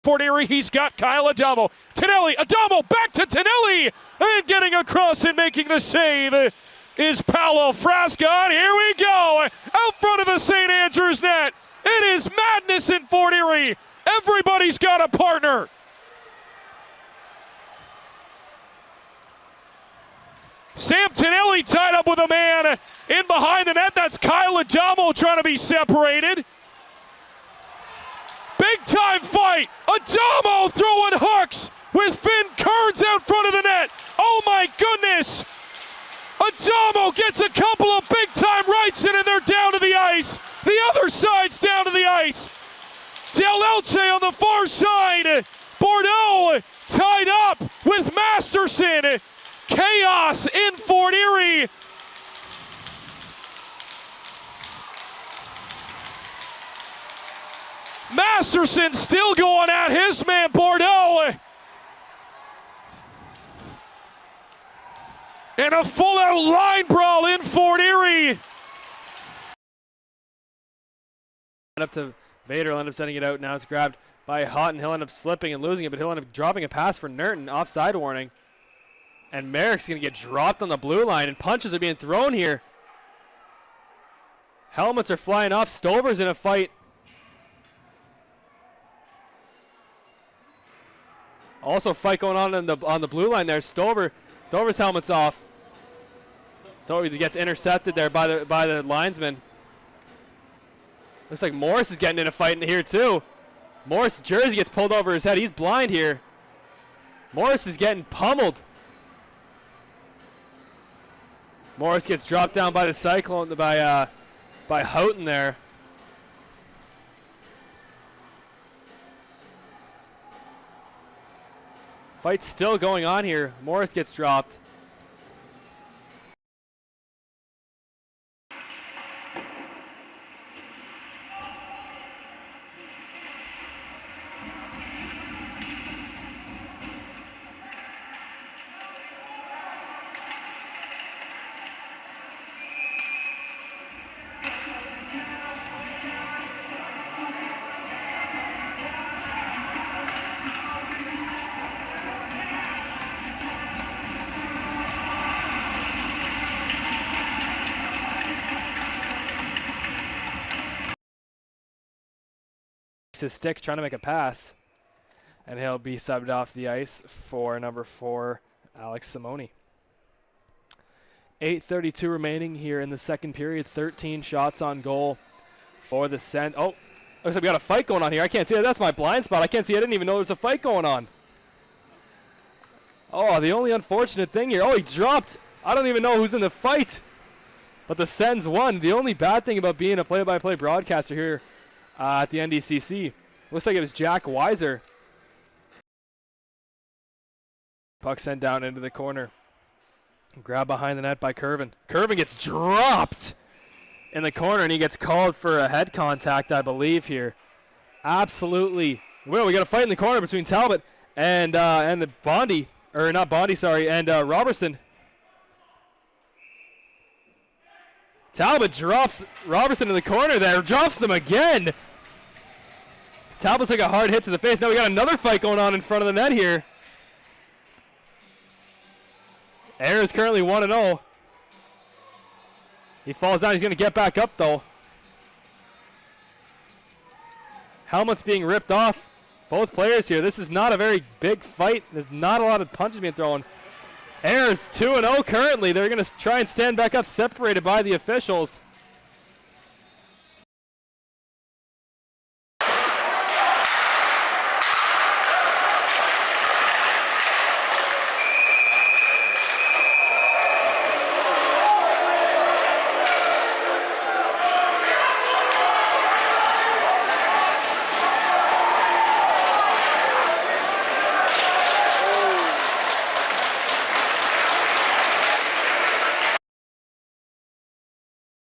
Fort Erie, he's got Kyle Adamo. Adamo back to Tonelli, and getting across and making the save is Paolo Frasca. And here we go, out front of the St. Andrews net. It is madness in Fort Erie. Everybody's got a partner. Sam Tonelli tied up with a man in behind the net. That's Kyle Adamo trying to be separated. Big time fight. Adamo throwing hooks with Finn Kearns out front of the net. Oh my goodness. Adamo gets a couple of big time rights in and they're down to the ice. The other side's down to the ice. Del Elche on the far side. Bordeaux tied up with Masterson. Chaos in Fort Erie. Masterson still going at his man Bordeaux. And a full-out line brawl in Fort Erie. Up to Vader, will end up sending it out. Now it's grabbed by Houghton. He'll end up slipping and losing it, but he'll end up dropping a pass for Nerton. Offside warning. And Merrick's going to get dropped on the blue line, and punches are being thrown here. Helmets are flying off. Stover's in a fight. Also fight going on the blue line there. Stover's helmet's off. Stover gets intercepted there by the linesman. Looks like Morris is getting in a fight in here too. Morris' jersey gets pulled over his head. He's blind here. Morris is getting pummeled. Morris gets dropped down by the Cyclone by Houghton there. Fight's still going on here. Morris gets dropped. His stick trying to make a pass, and he'll be subbed off the ice for number 4, Alex Simoni. 8:32 remaining here in the second period. 13 shots on goal for the Sens. Oh, looks like we got a fight going on here. I can't see it. That's my blind spot. I can't see. I didn't even know there was a fight going on. Oh, the only unfortunate thing here. Oh, he dropped. I don't even know who's in the fight, but the Sens won. The only bad thing about being a play-by-play broadcaster here at the NDCC. Looks like it was Jack Weiser. Puck sent down into the corner. Grabbed behind the net by Curvin. Curvin gets dropped in the corner, and he gets called for a head contact, I believe, here. Absolutely. Well, we got a fight in the corner between Talbot and Bondi, or not Bondi, sorry, and Robertson. Talbot drops Robertson in the corner there, drops him again. Talbot took a hard hit to the face. Now we got another fight going on in front of the net here. Air is currently 1-0. He falls down. He's going to get back up, though. Helmet's being ripped off. Both players here. This is not a very big fight. There's not a lot of punches being thrown. Air is 2-0 currently. They're going to try and stand back up, separated by the officials.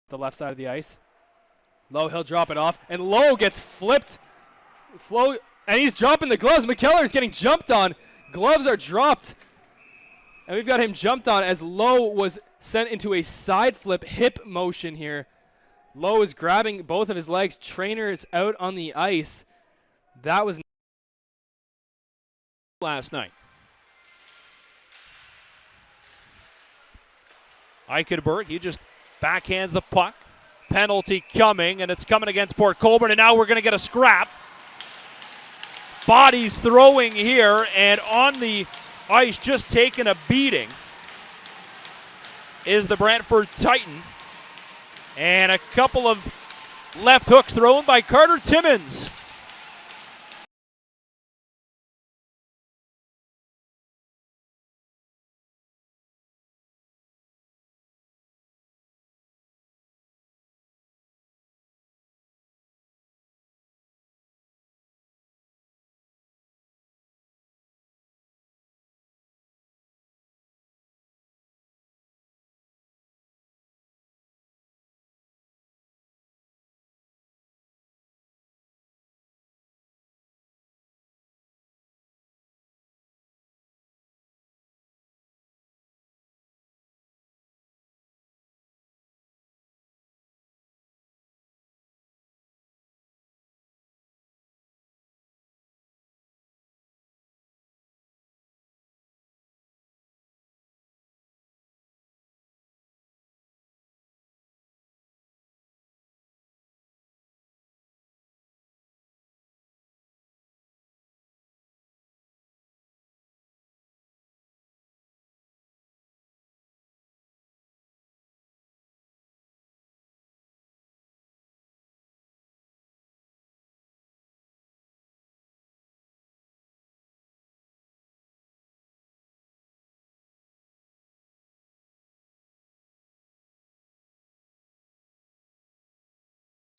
The left side of the ice. Lowe, he'll drop it off, and Lowe gets flipped. And he's dropping the gloves. McKellar's getting jumped on. Gloves are dropped. And we've got him jumped on as Lowe was sent into a side flip hip motion here. Lowe is grabbing both of his legs. Trainer is out on the ice. That was last night. Eichenberg, he just backhands the puck. Penalty coming, and it's coming against Port Colborne, and now we're going to get a scrap. Bodies throwing here, and on the ice, just taking a beating, is the Brantford Titan. And a couple of left hooks thrown by Carter Timmins.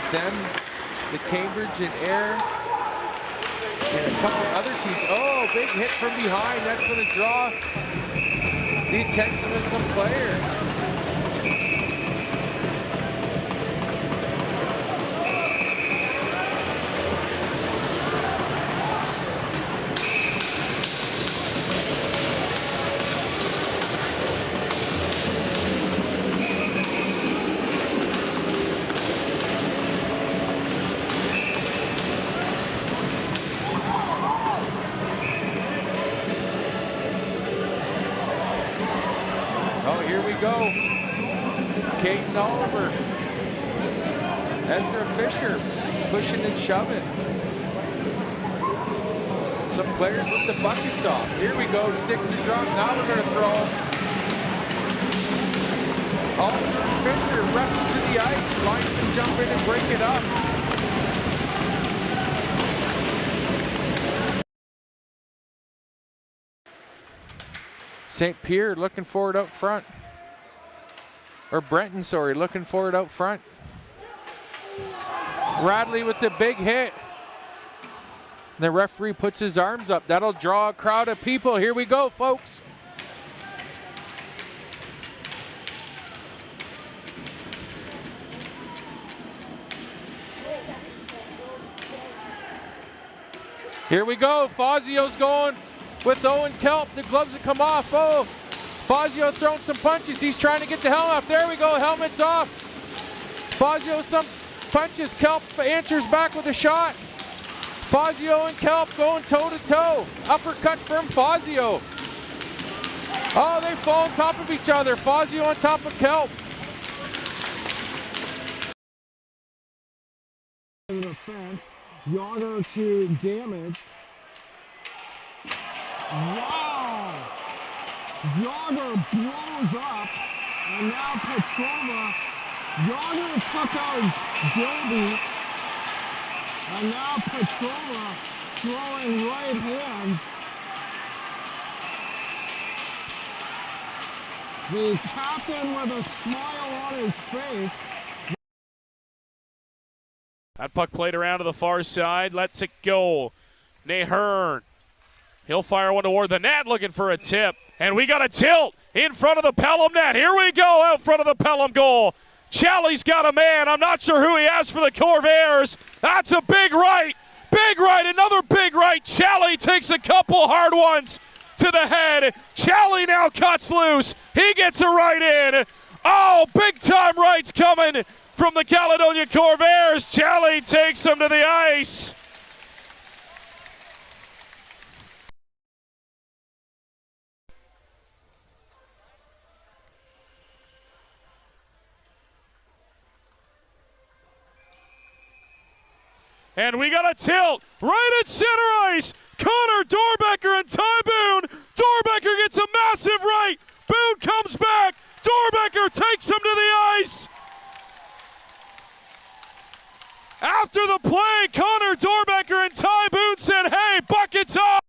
Them, the Cambridge and Ayr, and a couple other teams. Oh, big hit from behind. That's going to draw the attention of some players. Oh, here we go. Caden Oliver. Ezra Fisher pushing and shoving. Some players with the buckets off. Here we go. Sticks to drop. Now we're going to throw. Oliver and Fisher wrestle to the ice. Linesmen jump in and break it up. St. Pierre looking for it out front. Or Brenton, sorry, looking for it out front. Radley with the big hit. The referee puts his arms up. That'll draw a crowd of people. Here we go, folks. Here we go. Fazio's going with Owen Kelp. The gloves have come off. Oh, Fazio throwing some punches. He's trying to get the helmet off. There we go. Helmet's off. Fazio some punches. Kelp answers back with a shot. Fazio and Kelp going toe to toe. Uppercut from Fazio. Oh, they fall on top of each other. Fazio on top of Kelp. Defense. Yager to damage. Wow! Yager blows up, and now Petrova. Yager took out Gilby, and now Petrova throwing right hands. The captain with a smile on his face. That puck played around to the far side, lets it go. Nahern. He'll fire one toward the net, looking for a tip. And we got a tilt in front of the Pelham net. Here we go, out front of the Pelham goal. Chally's got a man. I'm not sure who he has for the Corvairs. That's a big right. Big right, another big right. Chally takes a couple hard ones to the head. Chally now cuts loose. He gets a right in. Oh, big time rights coming from the Caledonia Corvairs. Chally takes him to the ice. And we got a tilt right at center ice. Connor Dorbecker and Ty Boone. Dorbecker gets a massive right. Boone comes back. Dorbecker takes him to the ice. After the play, Connor Dorbecker and Ty Boone said, hey, buckets up.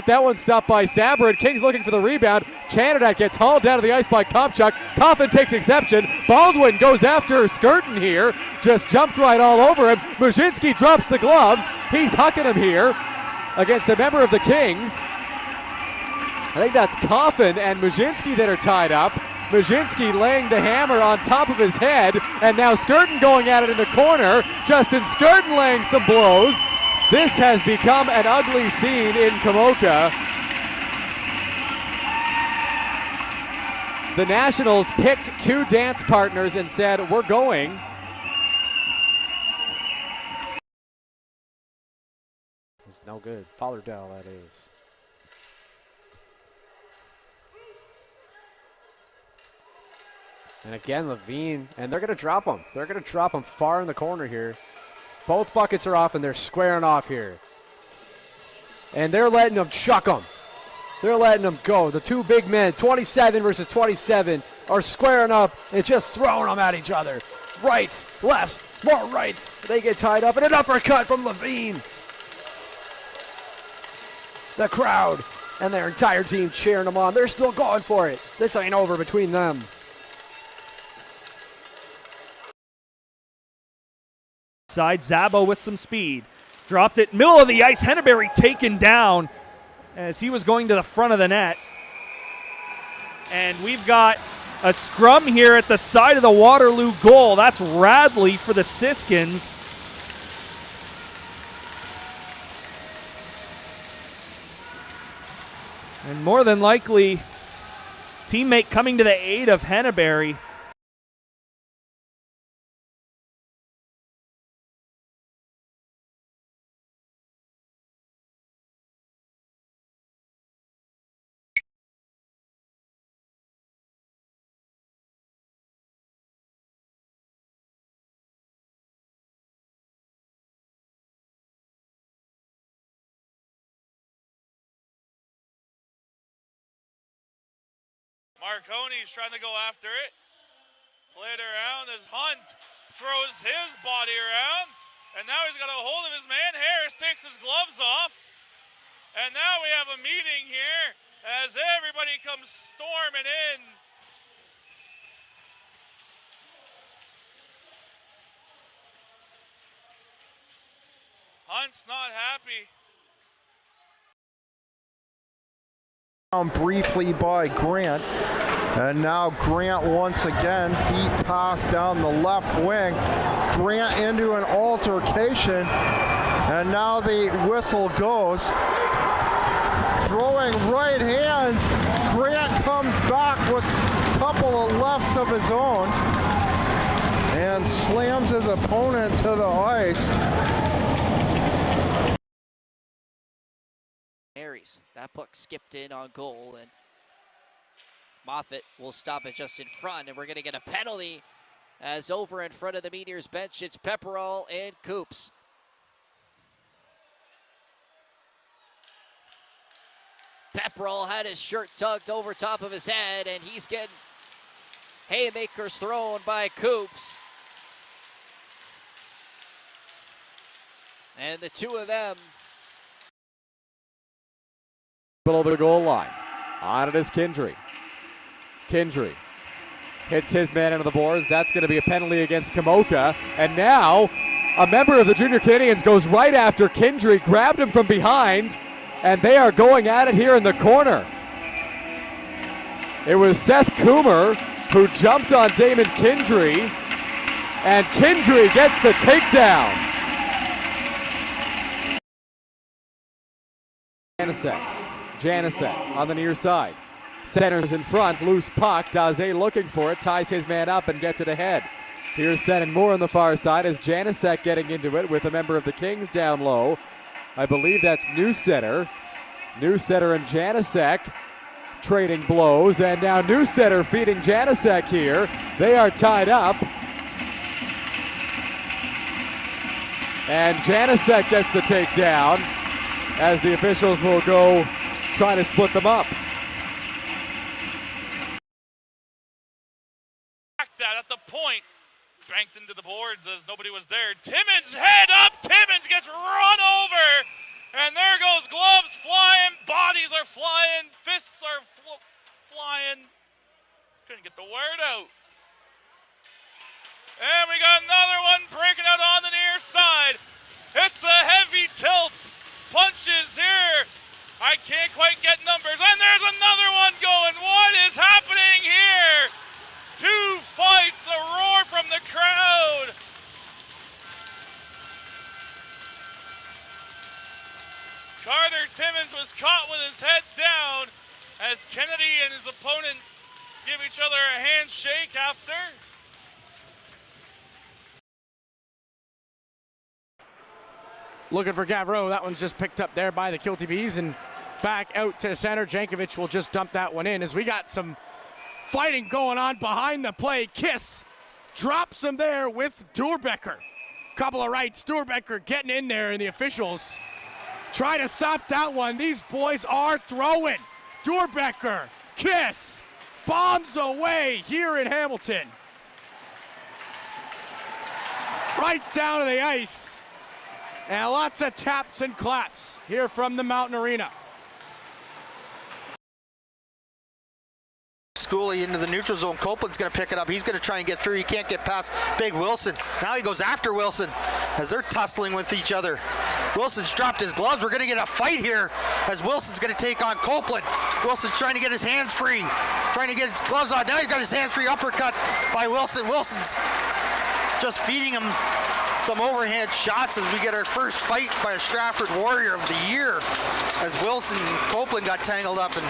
That one stopped by Sabrid. Kings looking for the rebound. Chanadat gets hauled down to the ice by Kopchuk. Coffin takes exception. Baldwin goes after Skirton here. Just jumped right all over him. Mujinski drops the gloves. He's hucking him here against a member of the Kings. I think that's Coffin and Mujinski that are tied up. Mujinski laying the hammer on top of his head. And now Skirton going at it in the corner. Justin Skirton laying some blows. This has become an ugly scene in Kamoka. The Nationals picked two dance partners and said, we're going. It's no good. Pollardell, that is. And again, Levine, and they're going to drop him. They're going to drop him far in the corner here. Both buckets are off, and they're squaring off here. And they're letting them chuck them. They're letting them go. The two big men, 27 versus 27, are squaring up and just throwing them at each other. Rights, lefts, more rights. They get tied up, and an uppercut from Levine. The crowd and their entire team cheering them on. They're still going for it. This ain't over between them. Side, Zabo with some speed. Dropped it, middle of the ice. Henneberry taken down as he was going to the front of the net. And we've got a scrum here at the side of the Waterloo goal. That's Radley for the Siskins. And more than likely, teammate coming to the aid of Henneberry. Marconi's trying to go after it. Played around as Hunt throws his body around. And now he's got a hold of his man. Harris takes his gloves off. And now we have a meeting here as everybody comes storming in. Hunt's not happy. Briefly by Grant, and now Grant once again, deep pass down the left wing. Grant into an altercation, and now the whistle goes. Throwing right hands, Grant comes back with a couple of lefts of his own and slams his opponent to the ice. That puck skipped in on goal, and Moffat will stop it just in front, and we're going to get a penalty as over in front of the Meteors bench, it's Pepperell and Coops. Pepperell had his shirt tucked over top of his head, and he's getting haymakers thrown by Coops. And the two of them below the goal line. On it is Kindry. Kindry hits his man into the boards. That's going to be a penalty against Kamoka. And now a member of the Junior Canadians goes right after Kindry, grabbed him from behind, and they are going at it here in the corner. It was Seth Coomer who jumped on Damon Kindry, and Kindry gets the takedown. Janicek on the near side. Centers in front, loose puck. Daze looking for it, ties his man up and gets it ahead. Here's Sen Moore on the far side as Janicek getting into it with a member of the Kings down low. I believe that's Newstetter. Newstetter and Janicek trading blows, and now Newstetter feeding Janicek here. They are tied up. And Janicek gets the takedown as the officials will go try to split them up. That at the point, banked into the boards as nobody was there. Timmins head up, Timmins gets run over, and there goes gloves flying, bodies are flying, fists are flying. Couldn't get the word out. And we got another one breaking out on the near side. It's a heavy tilt. Punches here. I can't quite get numbers. And there's another one going. What is happening here? Two fights, a roar from the crowd. Carter Timmins was caught with his head down as Kennedy and his opponent give each other a handshake after. Looking for Gavreau. That one's just picked up there by the Kilty Bees and back out to center. Jankovic will just dump that one in as we got some fighting going on behind the play. Kiss drops him there with Durbecker. Couple of rights. Durbecker getting in there, and the officials try to stop that one. These boys are throwing. Durbecker, Kiss, bombs away here in Hamilton. Right down to the ice. And lots of taps and claps here from the Mountain Arena. Goalie into the neutral zone. Copeland's going to pick it up. He's going to try and get through. He can't get past Big Wilson. Now he goes after Wilson as they're tussling with each other. Wilson's dropped his gloves. We're going to get a fight here as Wilson's going to take on Copeland. Wilson's trying to get his hands free, trying to get his gloves on. Now he's got his hands free. Uppercut by Wilson. Wilson's just feeding him some overhand shots as we get our first fight by a Stratford Warrior of the year as Wilson and Copeland got tangled up. And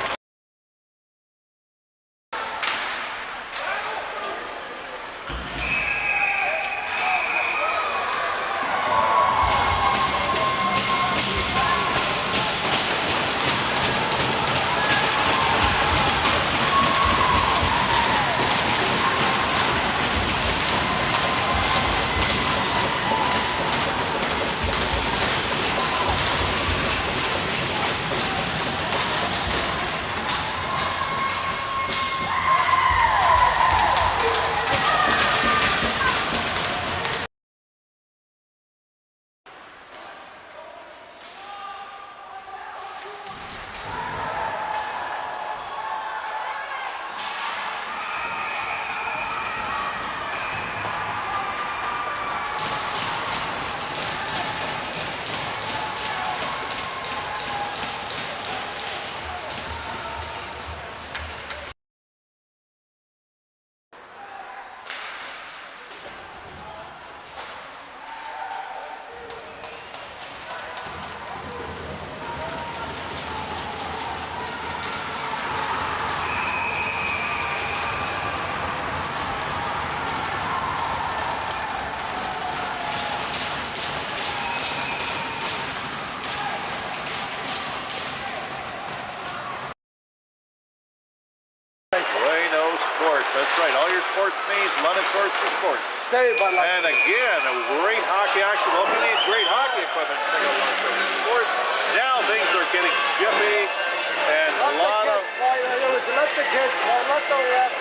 That's right. All your sports needs, London Source for Sports. And again, a great hockey action. Well, if you need great hockey equipment, check out London Source for Sports. Now things are getting chippy and a lot of... Let the kids, let the refs.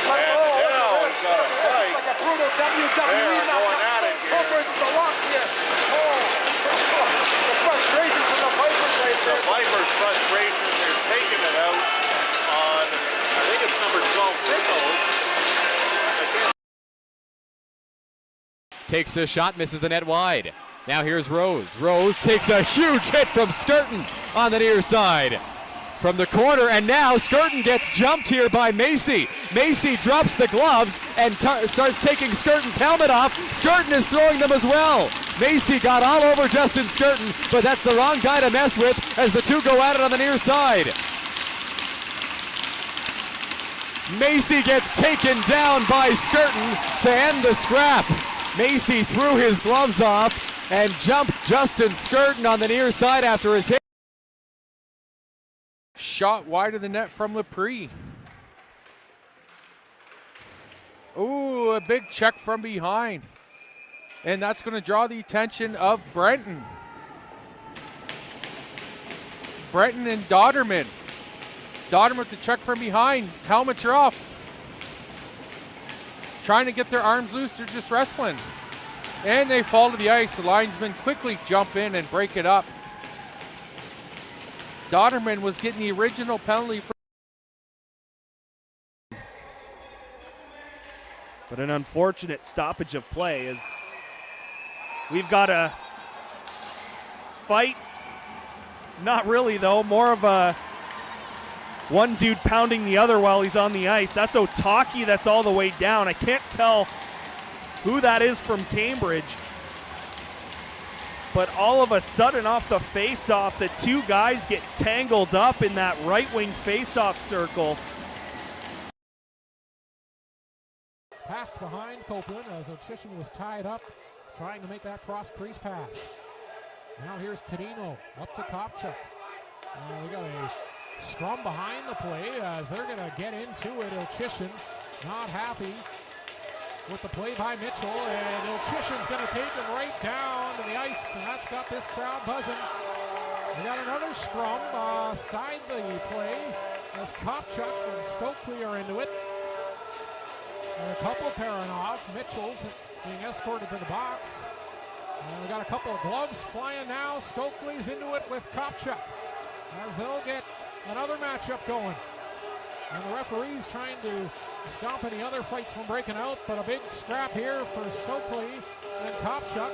And now it's got a fight. Like a brutal WWE. They're going at it here. Versus the Rock here. The frustration from the Vipers right there. The Vipers' frustration, they're taking it out on, I think it's number 12, Nichols. Takes a shot, misses the net wide. Now here's Rose. Rose takes a huge hit from Skirton on the near side. From the corner, and now Skirton gets jumped here by Macy. Macy drops the gloves and starts taking Skirton's helmet off. Skirton is throwing them as well. Macy got all over Justin Skirton, but that's the wrong guy to mess with as the two go at it on the near side. Macy gets taken down by Skirton to end the scrap. Macy threw his gloves off and jumped Justin Skirton on the near side after his hit. Shot wide of the net from Lepre. Ooh, a big check from behind. and that's going to draw the attention of Brenton. Brenton and Dodderman. Dodderman with the check from behind. Helmets are off. Trying to get their arms loose, they're just wrestling. And they fall to the ice. The linesmen quickly jump in and break it up. Dodderman was getting the original penalty for. But an unfortunate stoppage of play as we've got a fight. Not really, though. More of a one dude pounding the other while he's on the ice. That's Otaki that's all the way down. I can't tell who that is from Cambridge. But all of a sudden off the face-off, the two guys get tangled up in that right wing face-off circle. Passed behind Copeland as Ochishin was tied up, trying to make that cross-crease pass. Now here's Tadino up to Kopchuk. We got a scrum behind the play as they're going to get into it. Ochishin not happy with the play by Mitchell, and Ochishin's going to take him right down to the ice, and that's got this crowd buzzing. We got another scrum side the play as Kopchuk and Stokely are into it. And a couple pairing off. Mitchell's being escorted to the box. And we got a couple of gloves flying now. Stokely's into it with Kopchuk as they'll get another matchup going. And the referee's trying to stop any other fights from breaking out, but a big scrap here for Stokely and Kopchuk.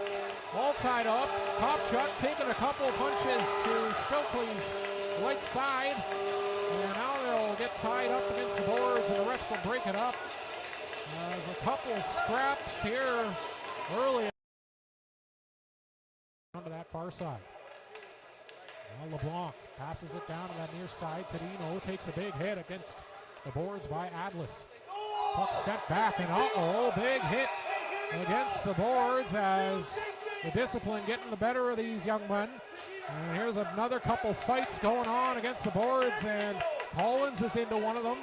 All tied up. Kopchuk taking a couple punches to Stokely's right side. And now they'll get tied up against the boards, and the refs will break it up. There's a couple scraps here early. Onto that far side. Now LeBlanc passes it down to that near side. Tadino takes a big hit against the boards by Adlis. Puck sent back, and big hit against the boards as the discipline getting the better of these young men. And here's another couple fights going on against the boards, and Collins is into one of them.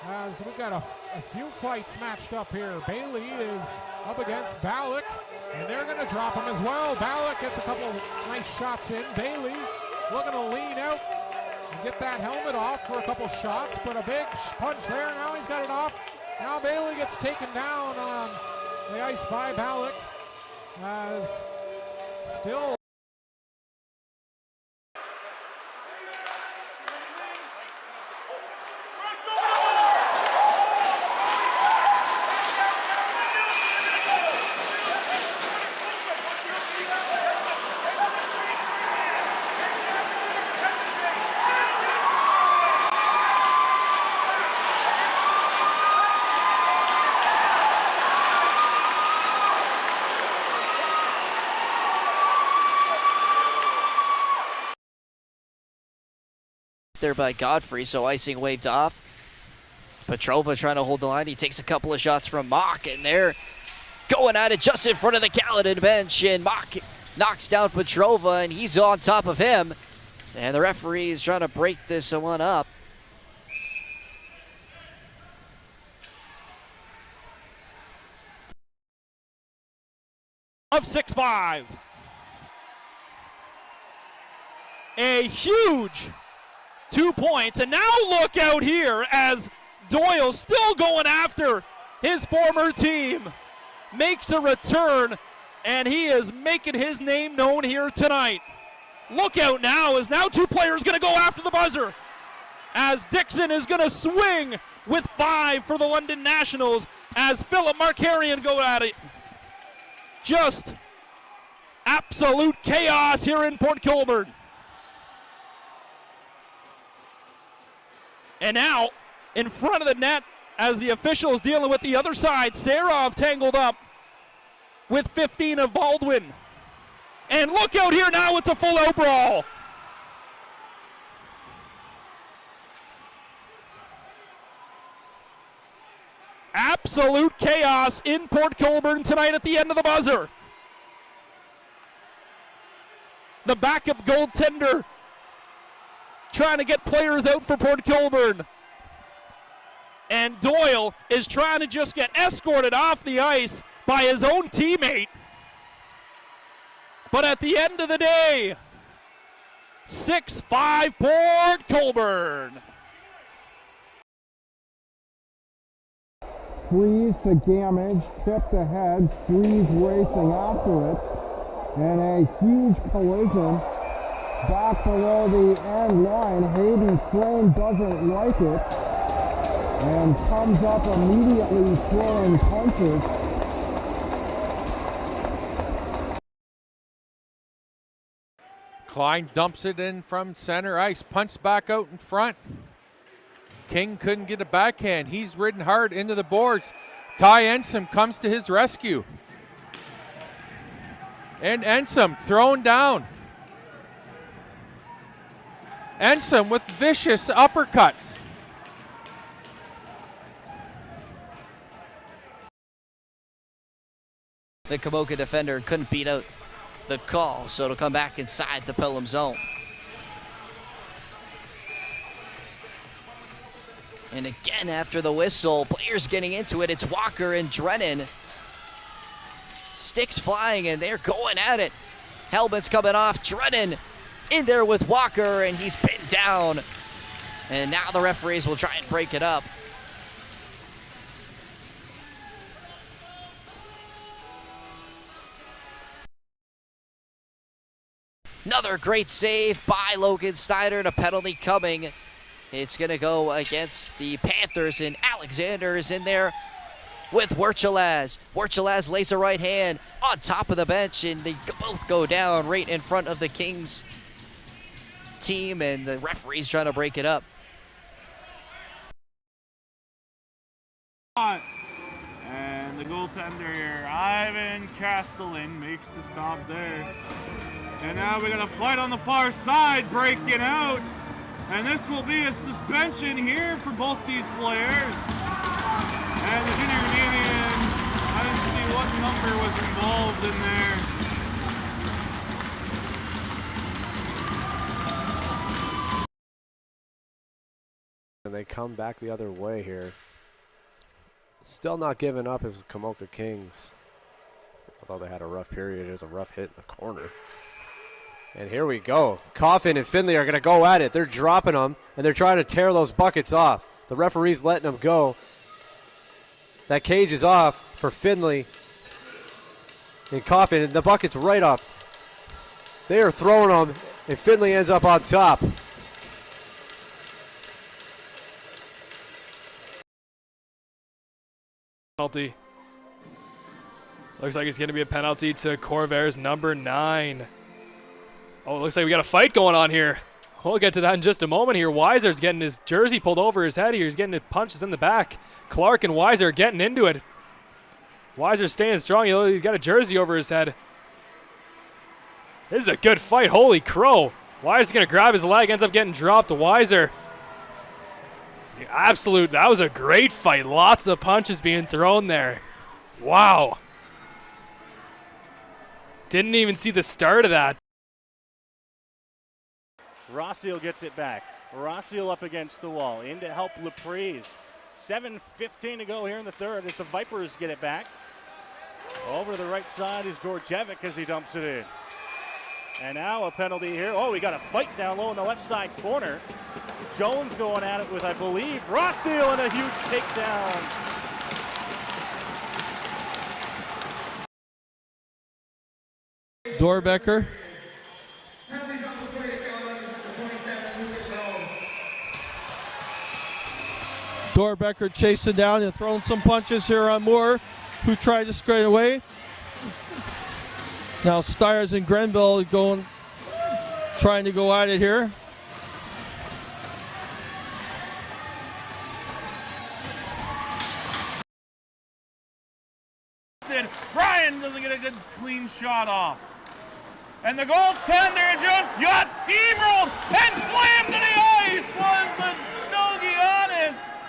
As we've got a few fights matched up here. Bailey is up against Ballack, and they're going to drop him as well. Ballack gets a couple of nice shots in. Bailey looking to lean out and get that helmet off for a couple shots, but a big punch there. Now he's got it off. Now Bailey gets taken down on the ice by Ballack. As still there by Godfrey, so icing waved off. Petrova trying to hold the line. He takes a couple of shots from Mock, and they're going at it just in front of the Caledon bench, and Mock knocks down Petrova, and he's on top of him. And the referee is trying to break this one up. Of 6-5. A huge 2 points, and now look out here as Doyle, still going after his former team, makes a return, and he is making his name known here tonight. Look out now, as now two players going to go after the buzzer, as Dixon is going to swing with 5 for the London Nationals, as Philip Markarian go at it. Just absolute chaos here in Port Colborne. And now, in front of the net, as the officials dealing with the other side, Serov tangled up with 15 of Baldwin. And look out here now, it's a full-out brawl. Absolute chaos in Port Colborne tonight at the end of the buzzer. The backup goaltender trying to get players out for Port Colborne. And Doyle is trying to just get escorted off the ice by his own teammate. But at the end of the day, 6-5 Port Colborne. Freeze to Gamage, tipped ahead, Freeze racing after it, and a huge collision back below the end line. Hayden Frame doesn't like it and comes up immediately throwing punches. Klein dumps it in from center ice, punts back out in front. King couldn't get a backhand. He's ridden hard into the boards. Ty Ensom comes to his rescue. And Ensom thrown down. Ensom with vicious uppercuts. The Kamoka defender couldn't beat out the call, so it'll come back inside the Pelham zone. And again, after the whistle, players getting into it. It's Walker and Drennan. Sticks flying, and they're going at it. Helmet's coming off. Drennan in there with Walker, and he's pinned down. And now the referees will try and break it up. Another great save by Logan Steiner, and a penalty coming. It's going to go against the Panthers, and Alexander is in there with Werchelaz. Werchelaz lays a right hand on top of the bench, and they both go down right in front of the Kings team, and the referee's trying to break it up. And the goaltender here, Ivan Castellan, makes the stop there. And now we got a fight on the far side breaking out. And this will be a suspension here for both these players. And the Junior Canadians, I didn't see what number was involved in there. And they come back the other way here. Still not giving up as Kamoka Kings. Although they had a rough period, there's a rough hit in the corner. And here we go. Coffin and Finley are going to go at it. They're dropping them, and they're trying to tear those buckets off. The referee's letting them go. That cage is off for Finley and Coffin, and the bucket's right off. They are throwing them, and Finley ends up on top. Penalty. Looks like it's going to be a penalty to Corvair's number 9. Oh, it looks like we got a fight going on here. We'll get to that in just a moment here. Weiser's getting his jersey pulled over his head here. He's getting his punches in the back. Clark and Weiser are getting into it. Weiser's staying strong. He's got a jersey over his head. This is a good fight. Holy crow. Weiser's going to grab his leg, ends up getting dropped. Weiser. That was a great fight. Lots of punches being thrown there. Wow. Didn't even see the start of that. Rossiel gets it back. Rossiel up against the wall. In to help Laprise. 7:15 to go here in the third as the Vipers get it back. Over to the right side is Georgievic as he dumps it in. And now a penalty here. Oh, we got a fight down low in the left side corner. Jones going at it with, I believe, Rossiel, and a huge takedown. Dorbecker. Dorbecker chasing down and throwing some punches here on Moore, who tried to straight away. Now Stiers and Grenville trying to go at it here. Ryan doesn't get a good clean shot off. And the goaltender just got steamrolled and slammed to the ice was the Stogianis.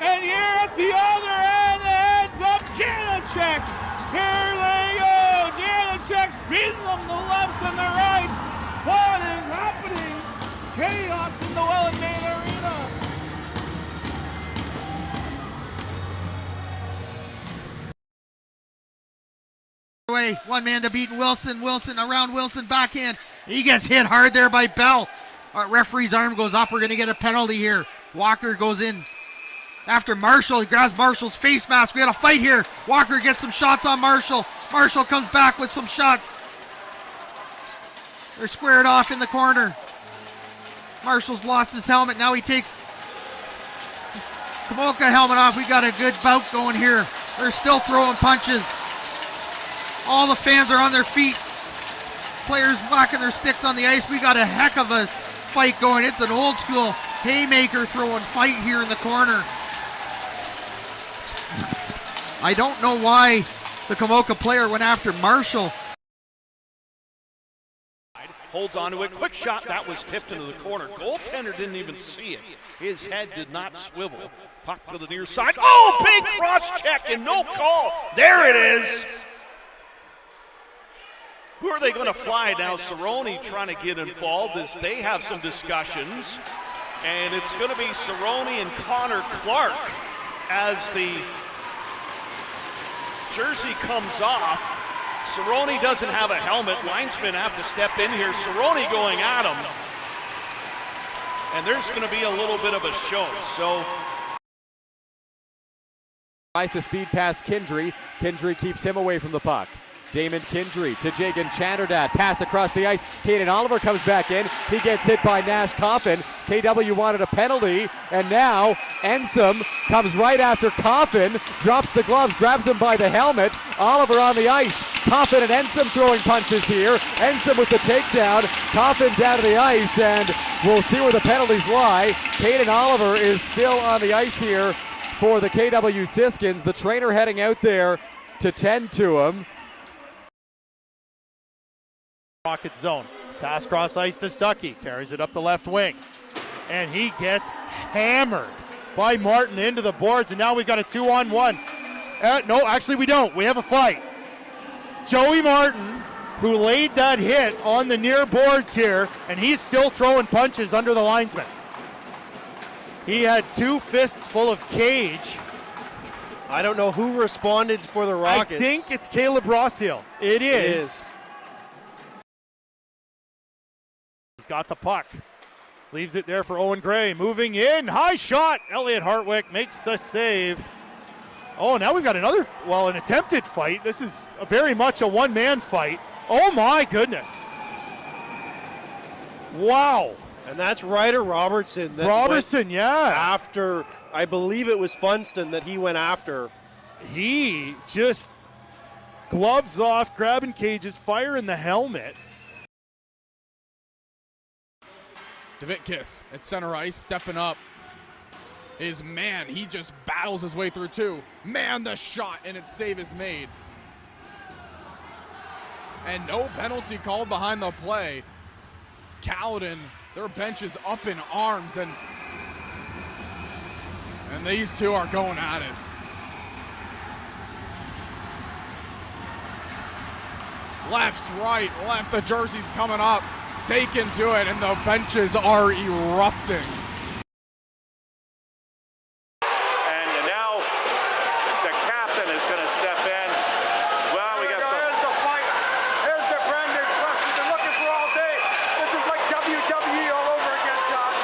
And here at the other end, the heads up, Janicek. Here they go. Janicek feeding them the lefts and the rights. What is happening? Chaos in the Wellandale Arena. Away, one man to beat Wilson. Wilson around Wilson, backhand. He gets hit hard there by Bell. Referee's arm goes up. We're going to get a penalty here. Walker goes in after Marshall. He grabs Marshall's face mask. We got a fight here. Walker gets some shots on Marshall. Marshall comes back with some shots. They're squared off in the corner. Marshall's lost his helmet. Now he takes his Kamoka helmet off. We got a good bout going here. They're still throwing punches. All the fans are on their feet. Players whacking their sticks on the ice. We got a heck of a fight going. It's an old school haymaker throwing fight here in the corner. I don't know why the Kamoka player went after Marshall. Holds on to it. Quick shot. That was tipped into the corner. Goaltender didn't even see it. His head did not swivel. Puck to the near side. Oh, big cross check and no call. There it is. Who are they going to fly now? Cerrone trying to get involved as they have some discussions. And it's going to be Cerrone and Connor Clark as the jersey comes off. Cerrone doesn't have a helmet. Linesmen have to step in here. Cerrone going at him. And there's going to be a little bit of a show. So tries to speed past Kindry. Kindry keeps him away from the puck. Damon Kindry to Jagan Chanderdat. Pass across the ice. Caden Oliver comes back in. He gets hit by Nash Coffin. KW wanted a penalty. And now Ensom comes right after Coffin. Drops the gloves. Grabs him by the helmet. Oliver on the ice. Coffin and Ensom throwing punches here. Ensom with the takedown. Coffin down to the ice. And we'll see where the penalties lie. Caden Oliver is still on the ice here for the KW Siskins. The trainer heading out there to tend to him. Rocket zone. Pass cross ice to Stuckey. Carries it up the left wing. And he gets hammered by Martin into the boards. And now we've got a 2-on-1. No, actually we don't. We have a fight. Joey Martin, who laid that hit on the near boards here, and he's still throwing punches under the linesman. He had two fists full of cage. I don't know who responded for the Rockets. I think it's Caleb Rossiel. It is. He's got the puck. Leaves it there for Owen Gray. Moving in. High shot. Elliot Hartwick makes the save. Oh, now we've got another, an attempted fight. This is very much a one-man fight. Oh, my goodness. Wow. And that's Ryder Robertson. Robertson, yeah. After, I believe it was Funston that he went after. He just gloves off, grabbing cages, firing the helmet. Davitkis at center ice, stepping up. His man, he just battles his way through too. Man, the shot, and its save is made. And no penalty called behind the play. Caledon, their bench is up in arms, and these two are going at it. Left, right, left, the jersey's coming up. Taken to it, and the benches are erupting. And now the captain is going to step in. Well, we got some. Here's the fight. Here's the Brandon Quest we've been looking for all day. This is like WWE all over again, John.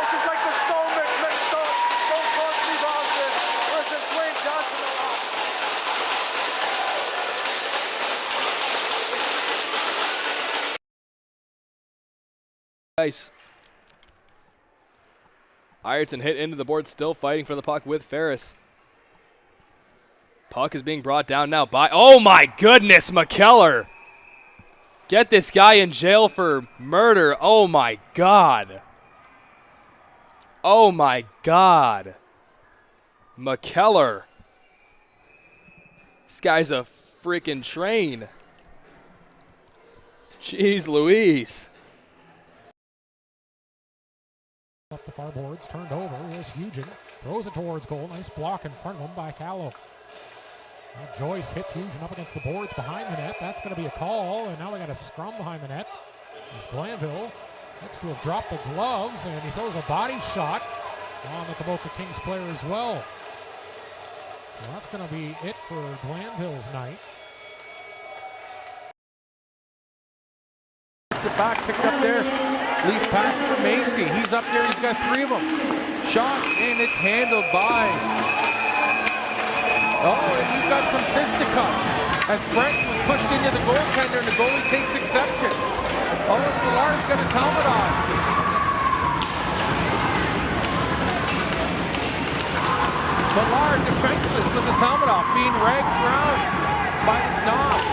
This is like the Stone Cold Steve Austin versus Dwayne Johnson. Ice. Ireton hit into the board, still fighting for the puck with Ferris. Puck is being brought down now by, oh my goodness, McKellar. Get this guy in jail for murder. Oh my God. Oh my God. McKellar. This guy's a freaking train. Jeez Louise. Up the far boards, turned over. Here's Hugin. Throws it towards goal. Nice block in front of him by Callow. Now Joyce hits Hugin up against the boards behind the net. That's going to be a call, and now we got a scrum behind the net. As Glanville looks to have dropped the gloves, and he throws a body shot on the Kamoka Kings player as well. So that's going to be it for Glanville's night. gets it back, picked up there. Leaf pass for Macy. He's up there, he's got 3 of them. Shot, and it's handled by. Oh, and you've got some fisticuffs as Brent was pushed into the goaltender, and the goalie takes exception. Oh, and Millard's got his helmet off. Millard defenseless with his helmet off, being ragged around by Knopf.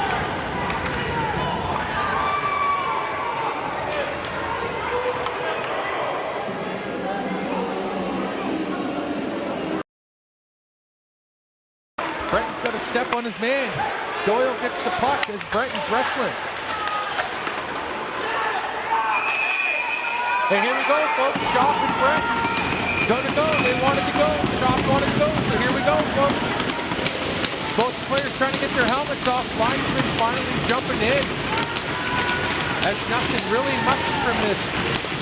Breton's got a step on his man. Doyle gets the puck as Breton's wrestling. And here we go, folks. Shop and Breton. Gonna go. They wanted to go. Shop wanted to go. So here we go, folks. Both players trying to get their helmets off. Linesman finally jumping in. As nothing really mustered from this.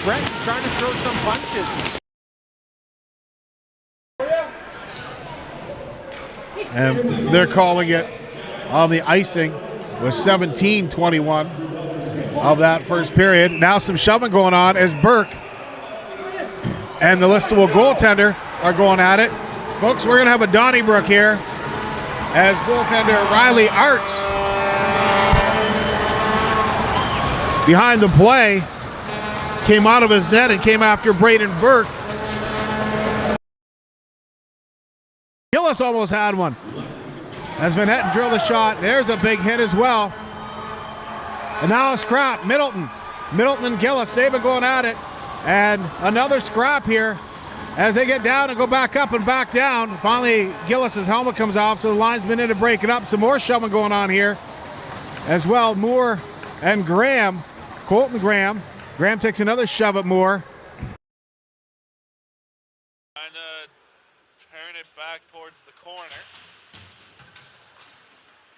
Breton trying to throw some punches. And they're calling it on the icing with 17:21 of that first period. Now some shoving going on as Burke and the Listowel goaltender are going at it. Folks, we're going to have a Donnybrook here as goaltender Riley Arts behind the play came out of his net and came after Braden Burke. Gillis almost had one. As Manhattan drilled a shot. There's a big hit as well. And now a scrap. Middleton and Gillis, they've been going at it. And another scrap here as they get down and go back up and back down. Finally, Gillis's helmet comes off, so the linesman in to break it up. Some more shoving going on here as well. Moore and Graham. Colton Graham. Graham takes another shove at Moore. Towards the corner.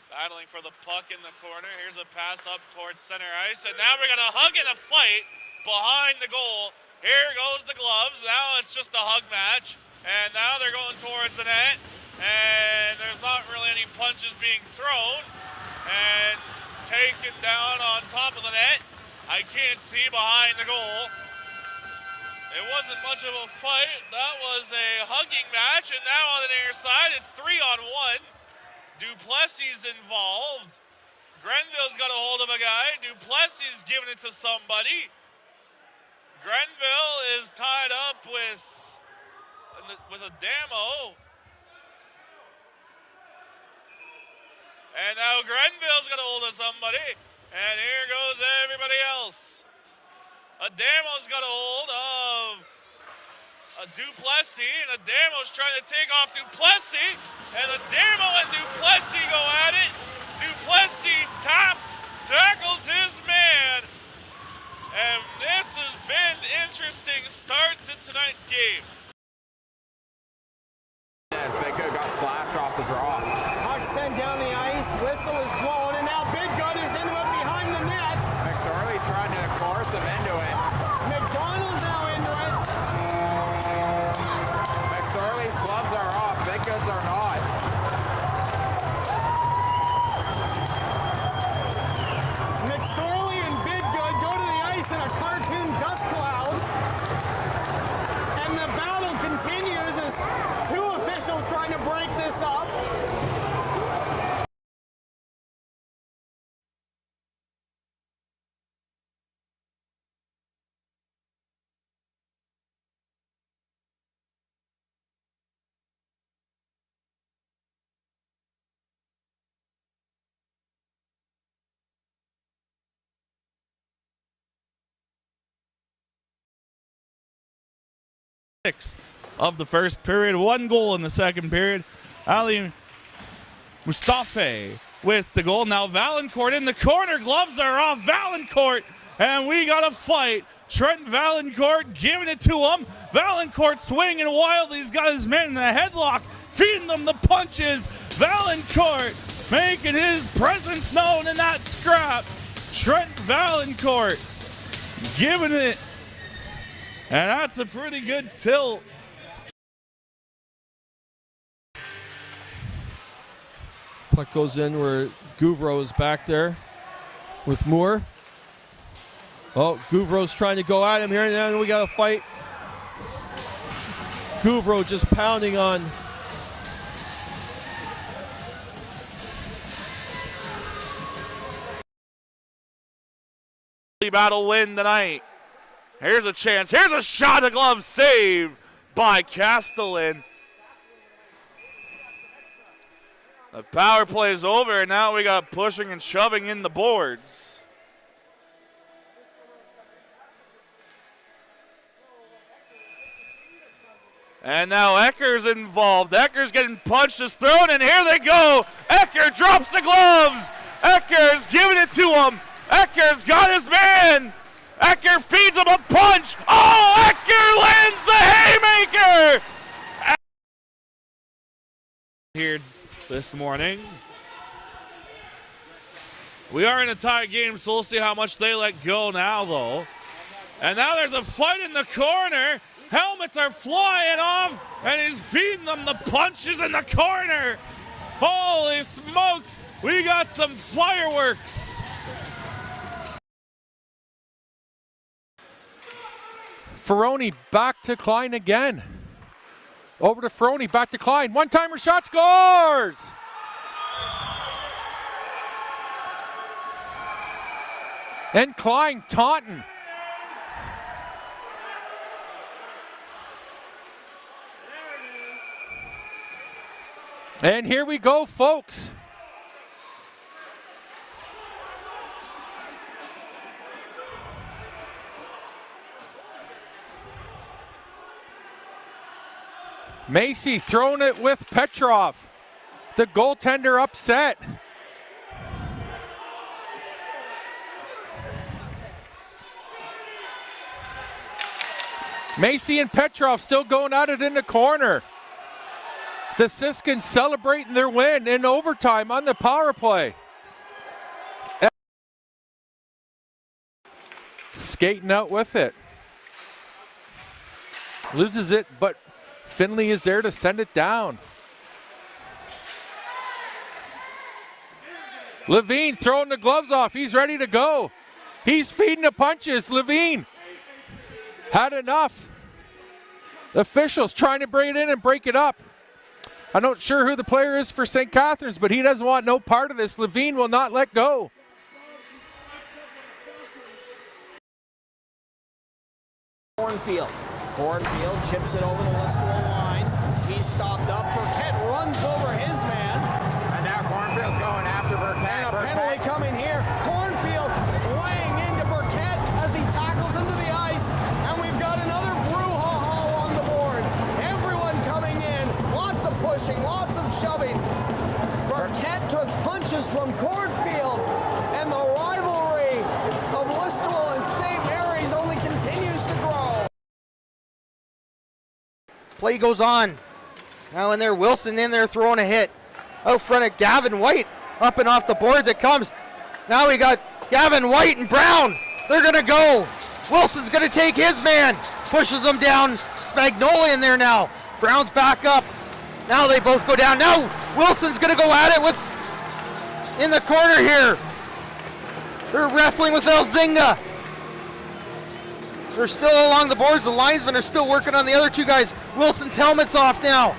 Battling for the puck in the corner. Here's a pass up towards center ice. And now we're going to hug in a fight behind the goal. Here goes the gloves. Now it's just a hug match. And now they're going towards the net. And there's not really any punches being thrown. And taken down on top of the net. I can't see behind the goal. It wasn't much of a fight. That was a hugging match, and now on the near side, it's 3-on-1. Duplessis involved. Grenville's got a hold of a guy. Duplessis giving it to somebody. Grenville is tied up with a demo. And now Grenville's got a hold of somebody. And here goes everybody else. Adamo's got a hold of a Duplessis, and Adamo's trying to take off Duplessis, and Adamo and Duplessis go at it. Duplessis tackles his man, and this has been an interesting start to tonight's game. As Big Good got flashed off the draw. Puck sent down the ice, whistle is blown, and now Big Good is into it behind the net. McSorley's trying to force him into it. McDonald now into it. McSorley's gloves are off, Big Good's are not. McSorley and Big Good go to the ice in a cartoon dust cloud. And the battle continues as two officials trying to break this up. Of the first period, 1 goal in the second period. Ali Mustafa with the goal. Now Valancourt in the corner, gloves are off. Valancourt, and we got a fight. Trent Valancourt giving it to him. Valancourt swinging wildly. He's got his men in the headlock, feeding them the punches. Valancourt making his presence known in that scrap. Trent Valancourt giving it. And that's a pretty good tilt. Puck goes in where Gouvreau is back there with Moore. Oh, Gouvreau's trying to go at him here, and then we got a fight. Gouvreau just pounding on. Battle win tonight. Here's a chance. Here's a shot. A glove saved by Castellan. The power play is over, and now we got pushing and shoving in the boards. And now Ecker's involved. Ecker's getting punched, is thrown, and here they go. Ecker drops the gloves. Ecker's giving it to him. Ecker's got his man. Ecker feeds him a punch. Oh, Ecker lands the haymaker. Here this morning. We are in a tie game, so we'll see how much they let go now, though. And now there's a fight in the corner. Helmets are flying off, and he's feeding them the punches in the corner. Holy smokes, we got some fireworks. Ferroni back to Klein again. Over to Ferroni, back to Klein. One-timer shot, scores! And Klein taunting. And here we go, folks. Macy throwing it with Petrov. The goaltender upset. Macy and Petrov still going at it in the corner. The Siskins celebrating their win in overtime on the power play. Skating out with it. Loses it, but Finley is there to send it down. Levine throwing the gloves off. He's ready to go. He's feeding the punches. Levine had enough. The officials trying to bring it in and break it up. I'm not sure who the player is for St. Catharines, but he doesn't want no part of this. Levine will not let go. Cornfield chips it over the Listowel line. He's stopped up. Burkett runs over his man. And now Cornfield's going after Burkett. And a penalty coming here. Cornfield laying into Burkett as he tackles him to the ice. And we've got another brouhaha on the boards. Everyone coming in. Lots of pushing, lots of shoving. Burkett took punches from Cornfield. And the rivalry of Listowel and St. Mary's only continues to grow. Play goes on. Now in there, Wilson in there throwing a hit. Out front of Gavin White. Up and off the boards it comes. Now we got Gavin White and Brown. They're going to go. Wilson's going to take his man. Pushes him down. It's Magnolia in there now. Brown's back up. Now they both go down. Now Wilson's going to go at it with in the corner here. They're wrestling with Elzinga. They're still along the boards. The linesmen are still working on the other two guys. Wilson's helmet's off now.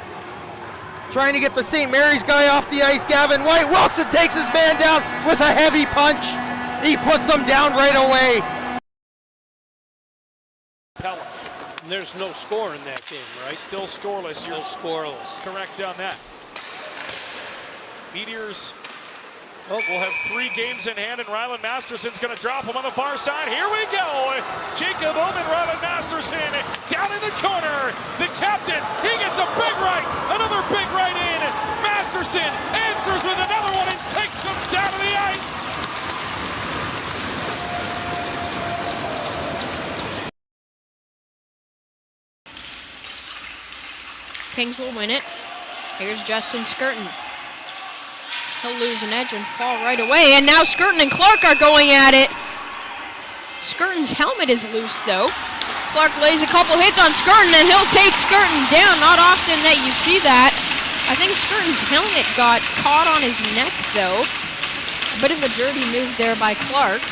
Trying to get the St. Mary's guy off the ice. Gavin White. Wilson takes his man down with a heavy punch. He puts him down right away. There's no score in that game, right? Still scoreless. Still scoreless. Correct on that. Meteors will have 3 games in hand, and Ryland Masterson's going to drop him on the far side. Here we go. Jacob Oman, Ryland Masterson down in the corner. The captain, he gets a big right. Another big right in. Masterson answers with another one and takes him down to the ice. Kings will win it. Here's Justin Skirton. He'll lose an edge and fall right away. And now Skirton and Clark are going at it. Skirton's helmet is loose, though. Clark lays a couple hits on Skirton, and he'll take Skirton down. Not often that you see that. I think Skirton's helmet got caught on his neck, though. A bit of a dirty move there by Clark.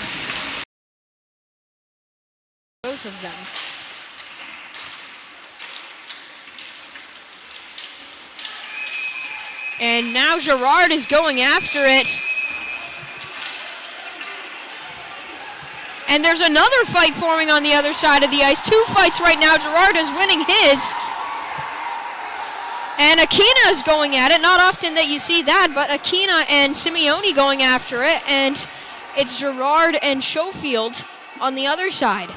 Both of them. And now Gerard is going after it. And there's another fight forming on the other side of the ice. 2 fights right now. Gerard is winning his. And Aquina is going at it. Not often that you see that, but Aquina and Simeone going after it. And it's Gerard and Schofield on the other side.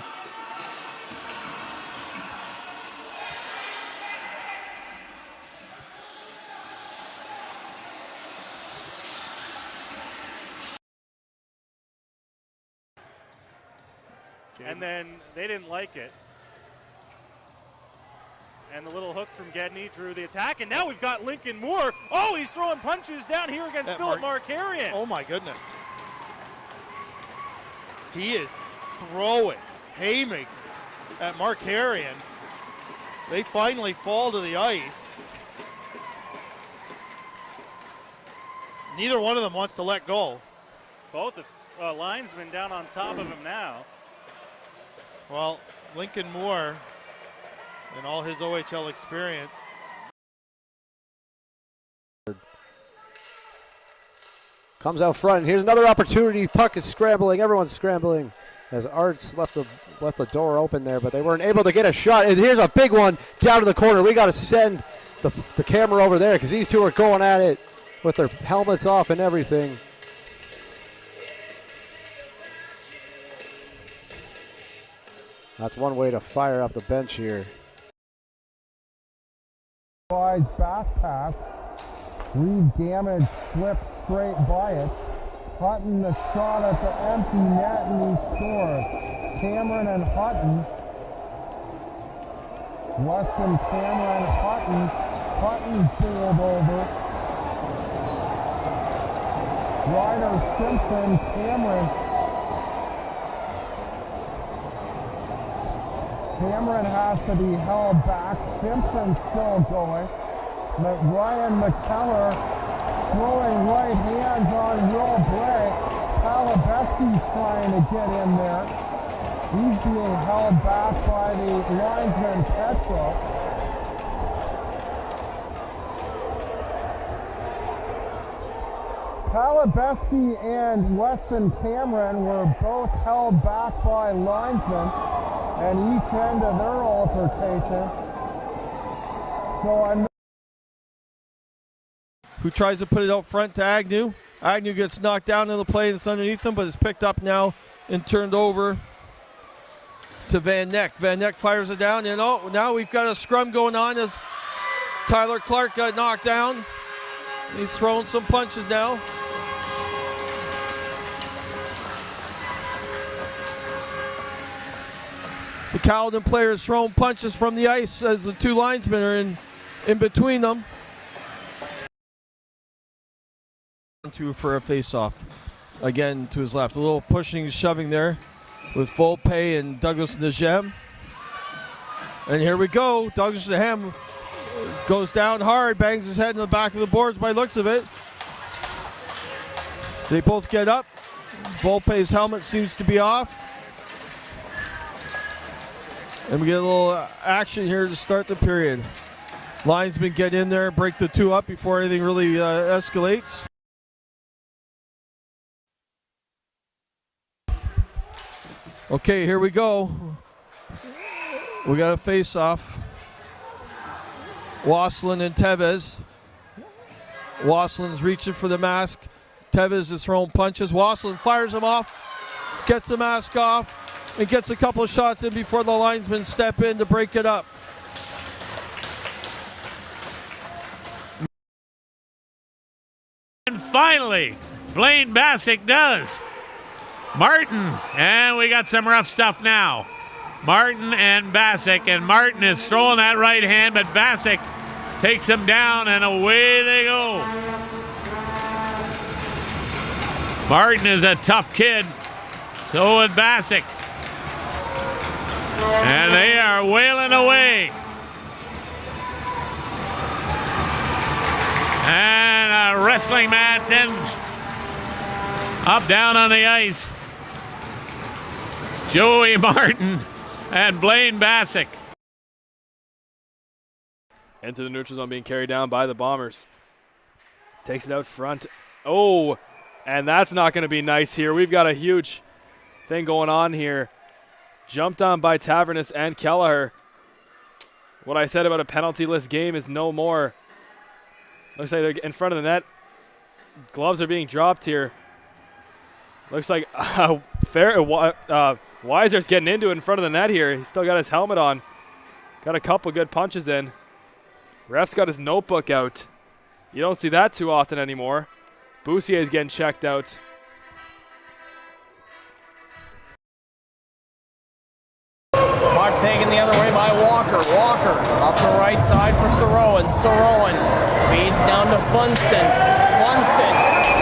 And then they didn't like it. And the little hook from Gedney drew the attack. And now we've got Lincoln Moore. Oh, he's throwing punches down here against Philip Markarian. Oh, my goodness. He is throwing haymakers at Markarian. They finally fall to the ice. Neither one of them wants to let go. Both linesmen down on top of him now. Well, Lincoln Moore, in all his OHL experience. Comes out front. Here's another opportunity. Puck is scrambling. Everyone's scrambling as Arts left the door open there, but they weren't able to get a shot. And here's a big one down to the corner. We got to send the camera over there because these two are going at it with their helmets off and everything. That's one way to fire up the bench here. Back pass. Reed damage slipped straight by it. Hutton the shot at the empty net and he scored. Cameron and Hutton. Weston, Cameron, Hutton. Hutton pulled over. Ryder, Simpson, Cameron. Cameron has to be held back. Simpson's still going. But Ryan McKellar throwing right hands on Will Bray. Palabeski's trying to get in there. He's being held back by the linesman Petro. Palabeski and Weston Cameron were both held back by linesmen and each end of their altercation. So I'm who tries to put it out front to Agnew. Agnew gets knocked down in the play that's underneath him, but it's picked up now and turned over to Van Neck. Van Neck fires it down, and now we've got a scrum going on as Tyler Clark got knocked down. He's throwing some punches now. The Caledon players throwing punches from the ice as the two linesmen are in between them. For a face-off. Again to his left. A little pushing and shoving there with Volpe and Douglas Najem. And here we go. Douglas Najem goes down hard, bangs his head in the back of the boards by looks of it. They both get up. Volpe's helmet seems to be off. And we get a little action here to start the period. Linesmen get in there, break the two up before anything really escalates. Okay, here we go. We got a face-off. Wasselin and Tevez. Wasselin's reaching for the mask. Tevez is throwing punches. Wasselin fires him off, gets the mask off, and gets a couple of shots in before the linesmen step in to break it up. And finally, Blaine Bassick does. Martin, and we got some rough stuff now. Martin and Bassick, and Martin is throwing that right hand, but Bassick takes him down, and away they go. Martin is a tough kid, so is Bassick. And they are wailing away. And a wrestling match ends up down on the ice. Joey Martin and Blaine Bassick. Into the neutral zone, being carried down by the Bombers. Takes it out front. Oh, and that's not going to be nice here. We've got a huge thing going on here. Jumped on by Tavernus and Kelleher. What I said about a penalty-less game is no more. Looks like they're in front of the net. Gloves are being dropped here. Looks like Weiser's getting into it in front of the net here. He's still got his helmet on. Got a couple good punches in. Ref's got his notebook out. You don't see that too often anymore. Boussier's getting checked out. Puck taken the other way by Walker. Walker up the right side for Sarowan. Sarowan feeds down to Funston. Funston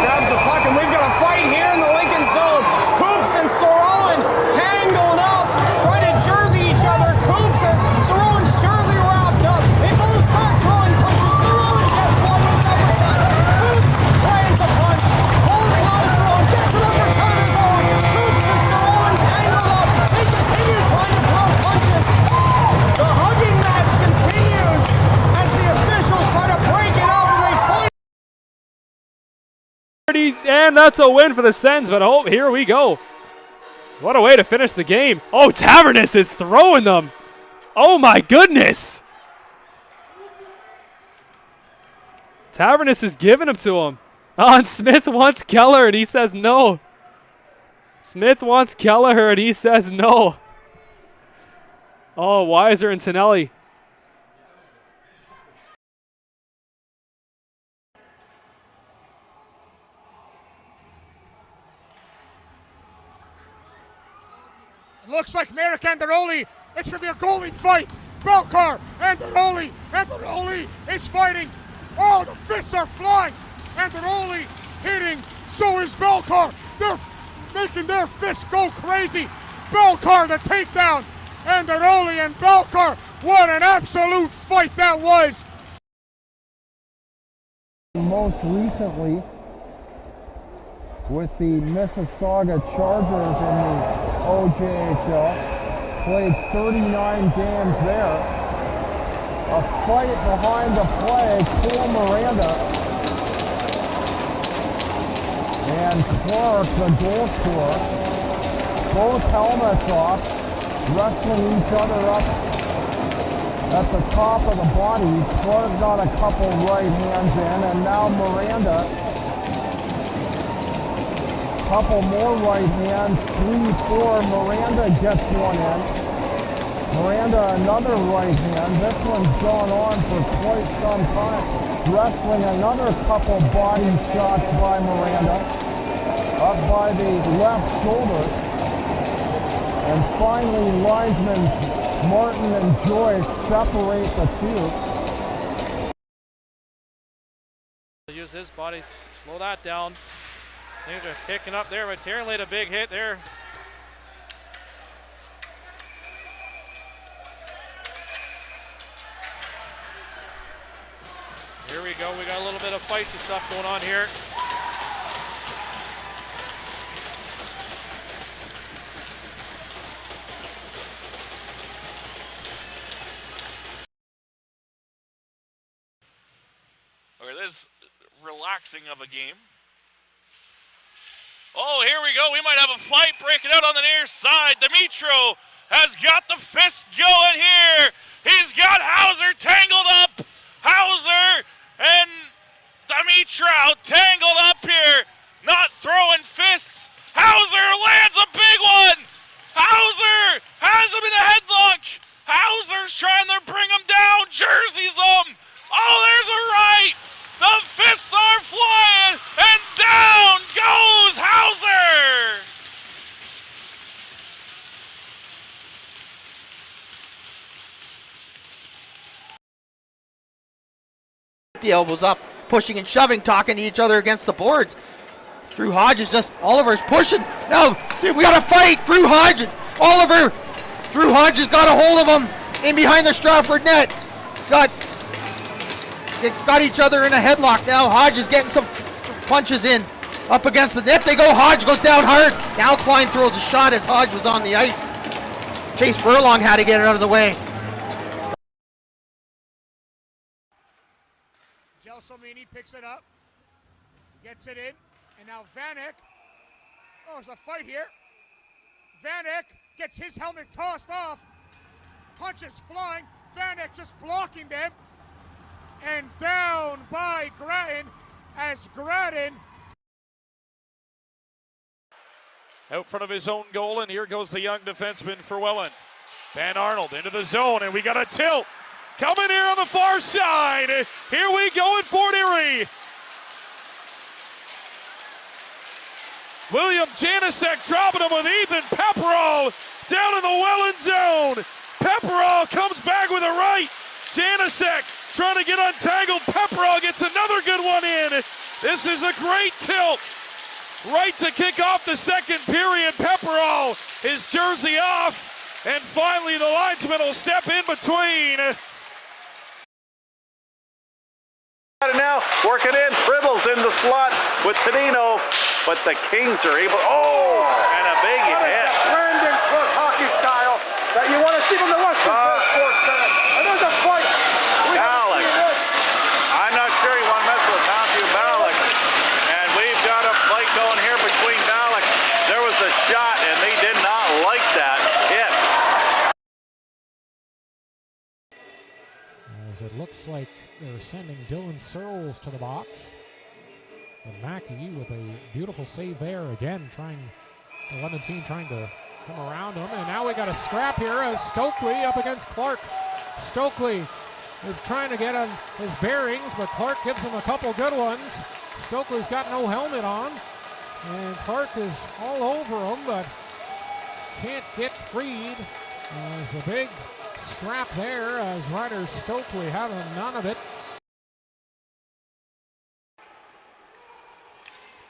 grabs the puck, and we've got a fight here in the Lincoln zone. Coops and Sarowan tangled up, trying to jersey each other. Coops has Sarowan's jersey wrapped up. They both start throwing punches. Sarowan gets one with an uppercut. Coops lands a punch, holding on to Sarowan, gets an uppercut of his own. Coops and Sarowan tangled up. They continue trying to throw punches. The hugging match continues as the officials try to break it up, and they fight. And that's a win for the Sens, but oh, here we go. What a way to finish the game. Oh, Tavernus is throwing them. Oh my goodness. Tavernus is giving them to him. Oh, and Smith wants Keller, and he says no. Smith wants Kelleher, and he says no. Oh, Weiser and Tonelli. Looks like Merrick and Goalie. It's going to be a goalie fight. Belcar and Goalie is fighting. Oh, the fists are flying. And Goalie hitting. So is Belcar. They're making their fists go crazy. Belcar the takedown. And Goalie and Belcar. What an absolute fight that was. Most recently with the Mississauga Chargers in the OJHL. Played 39 games there. A fight behind the flag, Cole Miranda and Clark, the goal scorer. Both helmets off, wrestling each other up at the top of the body. Clark got a couple right hands in, and now Miranda. Couple more right hands, 3-4. Miranda gets one in. Miranda another right hand. This one's gone on for quite some time. Wrestling another couple body shots by Miranda. Up by the left shoulder. And finally, linesmen Martin and Joyce separate the two. Use his body, slow that down. Things are kicking up there, but Taryn laid a big hit there. Here we go. We got a little bit of feisty stuff going on here. Okay, this relaxing of a game. Oh, here we go. We might have a fight breaking out on the near side. Dimitro has got the fist going here. He's got Hauser tangled up. Hauser and Dimitro tangled up here. Not throwing fists. Hauser lands a big one. Hauser has him in a headlock. Hauser's trying to bring him down. Jerseys him. Oh, there's a right. The fists are flying, and down goes Hauser! The elbows up, pushing and shoving, talking to each other against the boards. Drew Hodges just, Oliver's pushing. No, we got to fight. Drew Hodges, Oliver. Drew Hodges got a hold of him in behind the Stratford net. Got each other in a headlock now. Hodge is getting some punches in up against the net. They go. Hodge goes down hard. Now Klein throws a shot as Hodge was on the ice. Chase Furlong had to get it out of the way. Gelsomini picks it up, gets it in, and now Vanek. Oh, there's a fight here. Vanek gets his helmet tossed off, punches flying. Vanek just blocking them, and down by Grattan as Grattan. Out front of his own goal, and here goes the young defenseman for Welland. Van Arnold into the zone, and we got a tilt. Coming here on the far side. Here we go in Fort Erie. William Janicek dropping him with Ethan Pepperell down in the Welland zone. Pepperell comes back with a right. Janicek trying to get untangled. Pepperell gets another good one in. This is a great tilt. Right to kick off the second period. Pepperell, his jersey off. And finally the linesman will step in between. Now working in, dribbles in the slot with Tonino, but the Kings are able, and a big hit. Brandon plus hockey style that you want to see from the Western Sports Center. And there's a fight. Ballack. I'm not sure you want to mess with Matthew Ballack. And we've got a fight going here between Ballack. There was a shot, and they did not like that hit. As it looks like they're sending Dylan Searles to the box. And Mackey with a beautiful save there again, the London team trying to come around him. And now we got a scrap here as Stokely up against Clark. Stokely is trying to get on his bearings, but Clark gives him a couple good ones. Stokely's got no helmet on, and Clark is all over him, but can't get freed. There's a big scrap there as Ryder Stokely having none of it.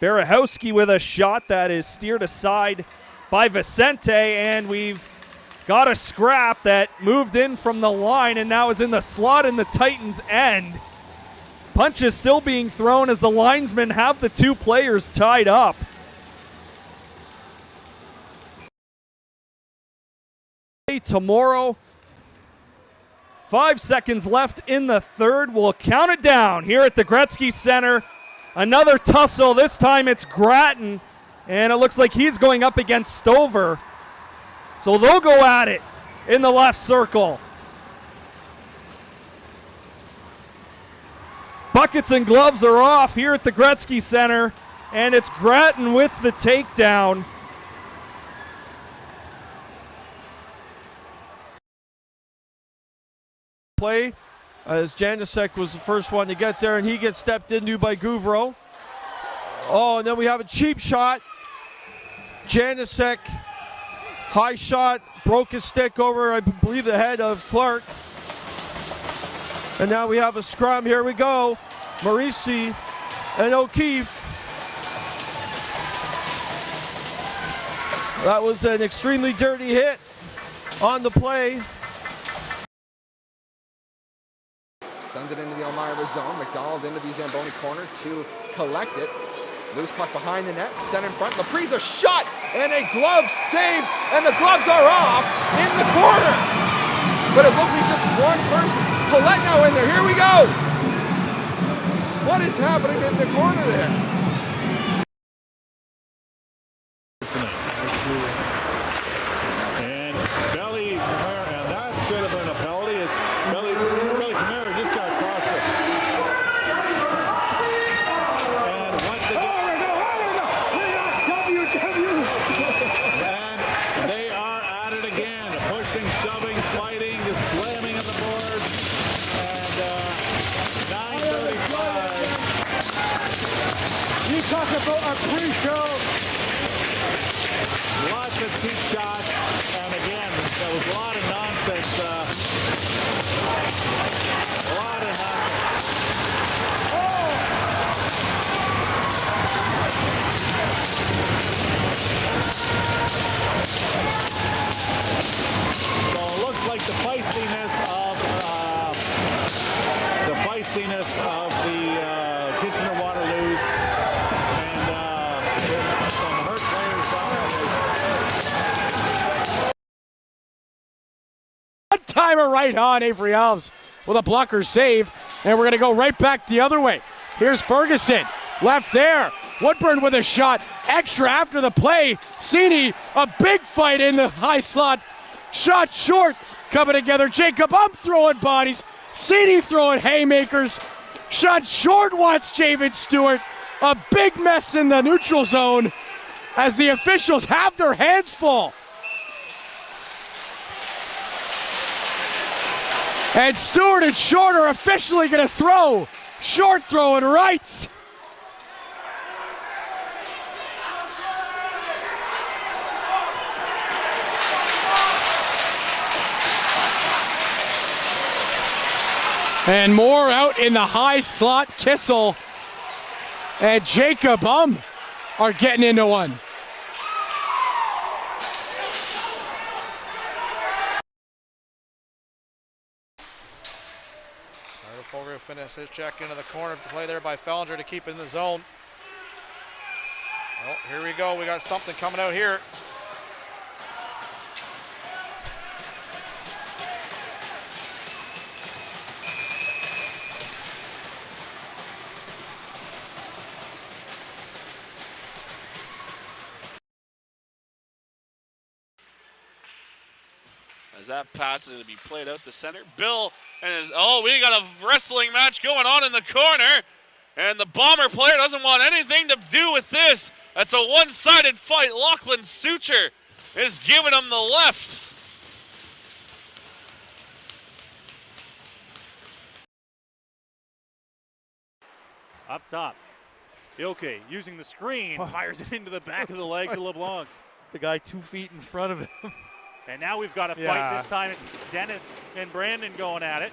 Barahowski with a shot that is steered aside by Vicente, and we've got a scrap that moved in from the line and now is in the slot in the Titans' end. Punches still being thrown as the linesmen have the two players tied up. Tomorrow, 5 seconds left in the third. We'll count it down here at the Gretzky Center. Another tussle. This time it's Grattan, and it looks like he's going up against Stover. So they'll go at it in the left circle. Buckets and gloves are off here at the Gretzky Center, and it's Grattan with the takedown. Play as Janicek was the first one to get there, and he gets stepped into by Gouvreau. Oh, and then we have a cheap shot. Janicek, high shot, broke his stick over, I believe, the head of Clark. And now we have a scrum. Here we go. Morisi and O'Keefe. That was an extremely dirty hit on the play. Sends it into the Elmira zone. McDonald into the Zamboni corner to collect it. Loose puck behind the net, set in front. Lapriza shot and a glove save, and the gloves are off in the corner. But it looks like just one person. Paulette now in there. Here we go. What is happening in the corner there? And Belly, and that should have been a penalty. As Belly Camara just got tossed it. And once again, and they are at it again, pushing, shoving, fighting, just slamming in the boards. And 9:35. You talk about a pre-show. Lots of cheap shots, and again, there was a lot of nonsense. A lot of nonsense. So it looks like the feistiness of the Kitchener Waterloos, and some hurt players down there. One-timer right on. Avery Alves with a blocker save. And we're going to go right back the other way. Here's Ferguson. Left there. Woodburn with a shot. Extra after the play. Cini, a big fight in the high slot. Shot short. Coming together. Jacob throwing bodies. Cini throwing haymakers. Shot short wants Javen Stewart. A big mess in the neutral zone as the officials have their hands full. And Stewart and Short are officially going to throw. Short throwing rights. And more out in the high slot. Kissel and Jacob are getting into one. Foger finishes his check into the corner. Play there by Fellinger to keep in the zone. Oh, here we go. We got something coming out here. As that pass is going to be played out the center. Bill and his, we got a wrestling match going on in the corner. And the Bomber player doesn't want anything to do with this. That's a one-sided fight. Lachlan Suture is giving him the lefts. Up top. Ilke using the screen, fires it into the back of the legs of LeBlanc. The guy 2 feet in front of him. And now we've got a fight. This time it's Dennis and Brandon going at it.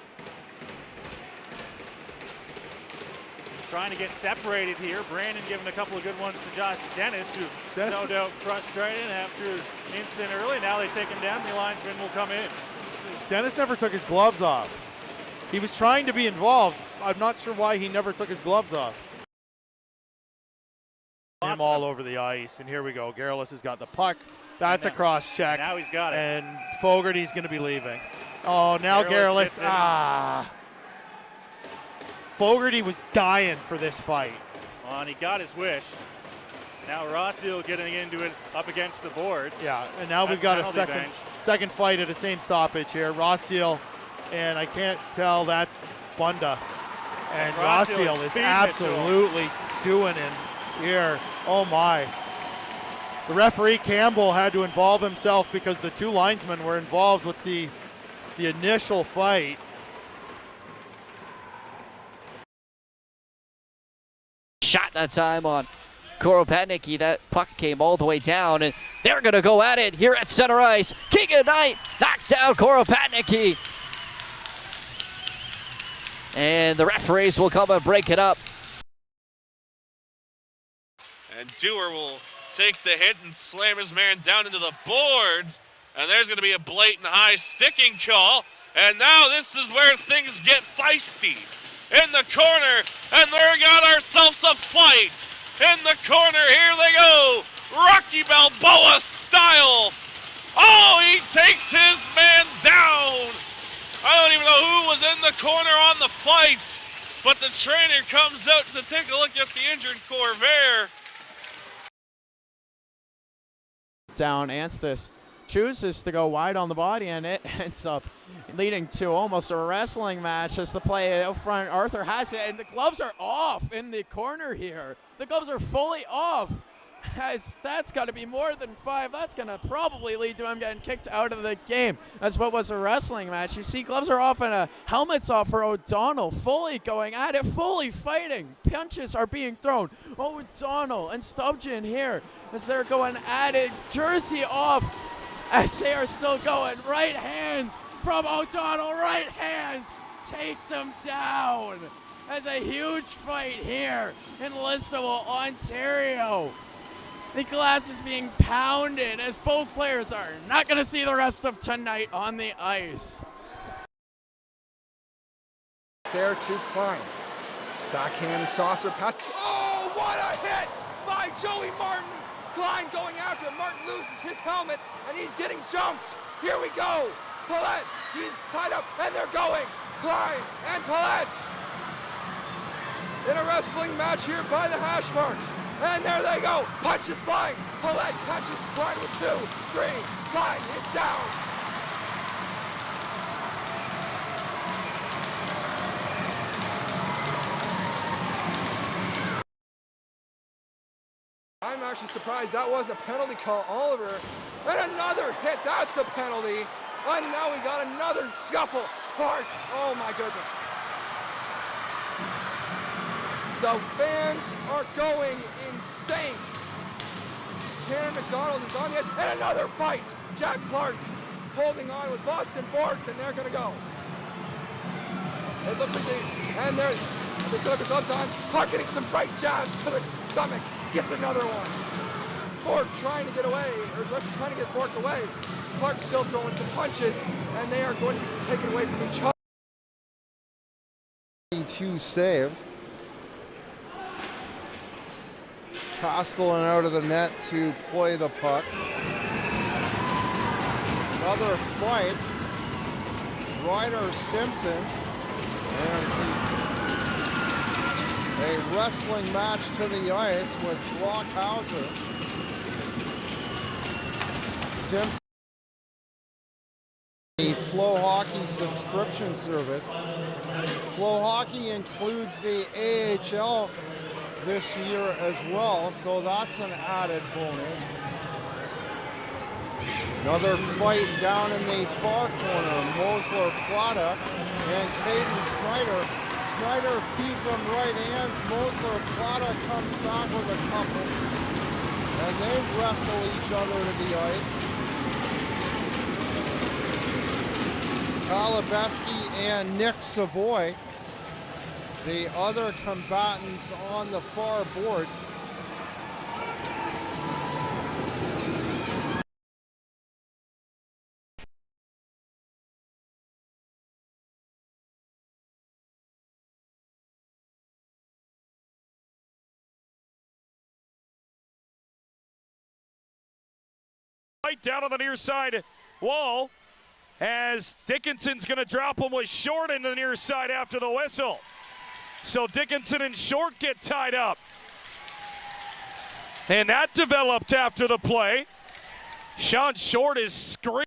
Trying to get separated here. Brandon giving a couple of good ones to Josh Dennis, who no doubt frustrated after instant early. Now they take him down. The linesman will come in. Dennis never took his gloves off. He was trying to be involved. I'm not sure why he never took his gloves off. Him all over the ice, and here we go. Garrellis has got the puck. That's a cross check. Now he's got it. And Fogarty's going to be leaving. Oh, now Garrellis. Fogarty was dying for this fight. Well, and he got his wish. Now Rossio getting into it up against the boards. Yeah, and now we've got a second fight at the same stoppage here. Rossio, and I can't tell that's Bunda. And Rossio is absolutely doing it here. Oh my. The referee Campbell had to involve himself because the two linesmen were involved with the initial fight. Shot that time on Koropatnicki. That puck came all the way down, and they're going to go at it here at center ice. Keegan Knight knocks down Koropatnicki. And the referees will come and break it up. And Dewar will take the hit and slam his man down into the boards. And there's going to be a blatant high sticking call. And now this is where things get feisty. In the corner, and there got ourselves a fight. In the corner, here they go. Rocky Balboa style. Oh, he takes his man down. I don't even know who was in the corner on the fight. But the trainer comes out to take a look at the injured Corvair. Down, Anstis chooses to go wide on the body, and it ends up leading to almost a wrestling match as the play out front. Arthur has it, and the gloves are off in the corner here. The gloves are fully off. As that's got to be more than 5. That's going to probably lead to him getting kicked out of the game. That's what was a wrestling match. You see gloves are off and helmet's off for O'Donnell. Fully going at it, fully fighting. Punches are being thrown. O'Donnell and Stubjan here as they're going at it. Jersey off as they are still going. Right hands from O'Donnell. Right hands takes him down. As a huge fight here in Listowel, Ontario. The glass is being pounded as both players are not going to see the rest of tonight on the ice. There to Klein. Backhand saucer pass. Oh, what a hit by Joey Martin. Klein going after it. Martin loses his helmet, and he's getting jumped. Here we go. Paulette, he's tied up, and they're going. Klein and Paulette in a wrestling match here by the hash marks. And there they go. Punches flying. Paulette catches Klein with 2, 3. Klein is down. I'm actually surprised that wasn't a penalty call, Oliver. And another hit, that's a penalty. And now we got another scuffle. Clark, oh my goodness. The fans are going insane. Tanner McDonald is on the ice, and another fight. Jack Clark holding on with Boston Bork, and they're gonna go. It looks like they still have the gloves on. Clark getting some right jabs to the stomach. Gets another one. Bork trying to get away, or trying to get Bork away. Clark still throwing some punches, and they are going to be taken away from each other. 2 saves. Castellan out of the net to play the puck. Another fight. Ryder Simpson. And a wrestling match to the ice with Blockhauser. Simpson. The Flow Hockey subscription service. Flow Hockey includes the AHL this year as well, so that's an added bonus. Another fight down in the far corner. Mosler Plata and Caden Snyder. Snyder feeds him right hands. Mosler Plata comes back with a couple. And they wrestle each other to the ice. Kalabeski and Nick Savoy, the other combatants on the far board. Right down on the near side wall as Dickinson's going to drop him with Short into the near side after the whistle. So Dickinson and Short get tied up. And that developed after the play. Sean Short is screaming.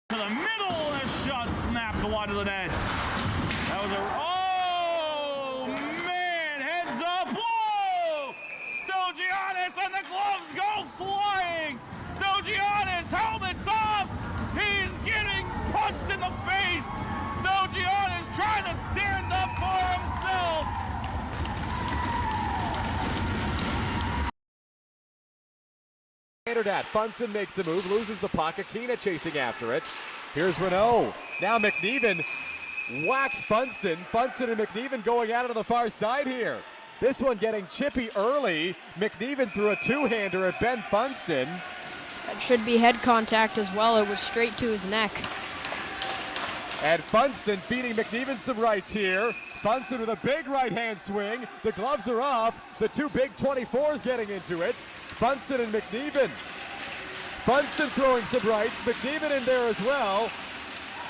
To the middle, and a shot snapped wide of the net. That was oh man, heads up, whoa! Stogianis and the gloves go flying. Stogianis, helmet's off. He's getting punched in the face. Stogianis trying to stand up for himself. That Funston makes the move, loses the puck. Akina chasing after it. Here's Renault. Now McNeven whacks Funston. Funston and McNeven going out on the far side here. This one getting chippy early. McNeven threw a two-hander at Ben Funston. That should be head contact as well. It was straight to his neck. And Funston feeding McNeven some rights here. Funston with a big right-hand swing. The gloves are off. The two big 24s getting into it. Funston and McNeven. Funston throwing some rights. McNeven in there as well.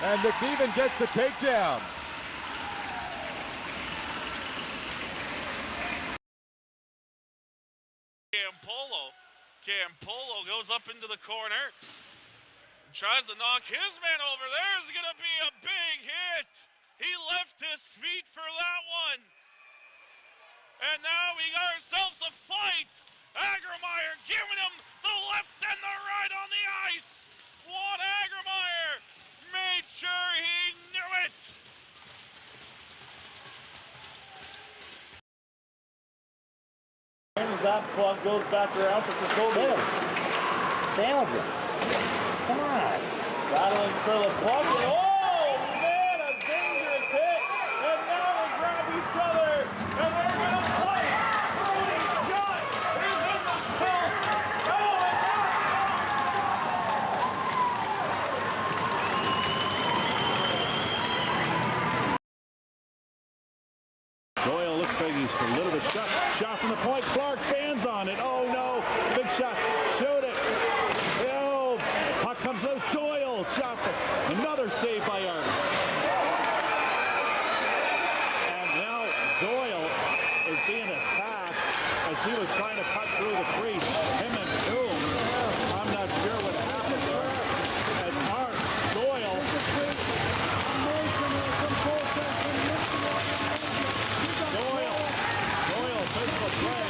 And McNeven gets the takedown. Campolo goes up into the corner. Tries to knock his man over. There's going to be a big hit. He left his feet for that one. And now we got ourselves a fight. Agermeyer giving him the left and the right on the ice. Juan Agermeyer made sure he knew it. That puck goes back around for Colborne. Sandwich it. Come on. Battling for the puck. Oh, man, a dangerous hit. And now they grab each other. And they're going to fight. Tony Scott is in this tilt. Oh, Doyle looks like he's a little bit shot. Shot from the point. Clark fans on it. Oh no. Big shot. Shoot it. Oh. Puck comes out. Doyle shot. Another save by Arns. And now Doyle is being attacked as he was trying to cut through the crease. Him and Coombs. I'm not sure what happened there. As Arns, Doyle. Doyle takes the play.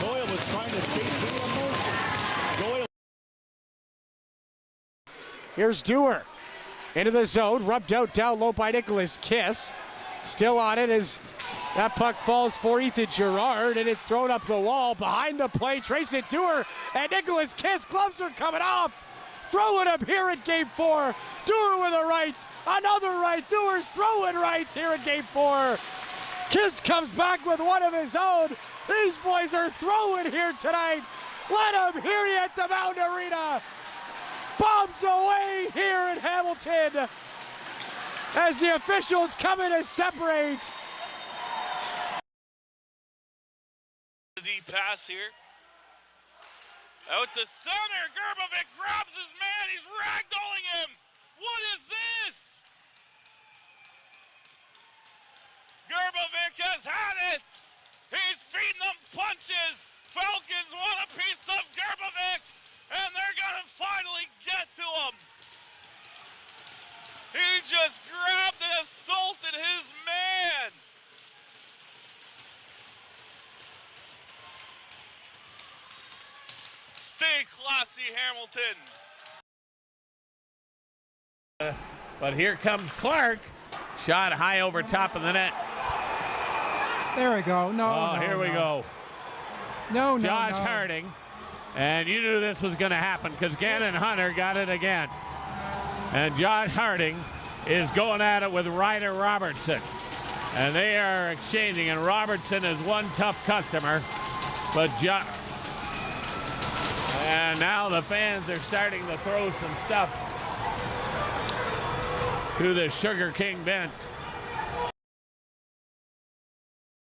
Doyle was trying to skate through the motion. Doyle. Here's Dewar into the zone, rubbed out down low by Nicholas Kiss. Still on it as that puck falls for Ethan Girard, and it's thrown up the wall. Behind the play, Trayson Dewar and Nicholas Kiss. Gloves are coming off. Throwing up here in Game 4. Dewar with a right, another right. Dewar's throwing rights here in Game 4. Kiss comes back with one of his own. These boys are throwing here tonight. Let them hear you at the Mountain Arena. Bombs away here in Hamilton as the officials come in to separate. The deep pass here. Out to center. Gerbovic grabs his man. He's ragdolling him. What is this? Gerbovic has had it. He's feeding them punches. Falcons want a piece of Gerbovic, and they're going to finally get to him. He just grabbed and assaulted his man. Stay classy, Hamilton. But here comes Clark. Shot high over top of the net. There we go. No. Oh, here we go. No. Josh Harding. And you knew this was going to happen because Gannon Hunter got it again. And Josh Harding is going at it with Ryder Robertson. And they are exchanging, and Robertson is one tough customer. But and now the fans are starting to throw some stuff to the Sugar King bench.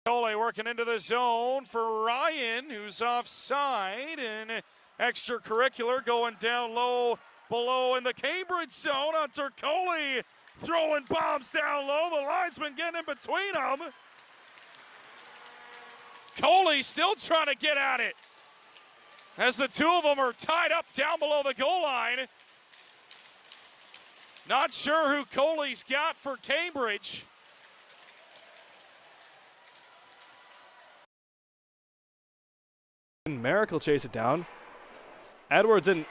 Goalie working into the zone for Ryan, who's offside, and extracurricular going down low below in the Cambridge zone on Turcoli, throwing bombs down low. The linesman getting in between them. Coley still trying to get at it as the two of them are tied up down below the goal line. Not sure who Coley's got for Cambridge. Merrick will chase it down. Edwards and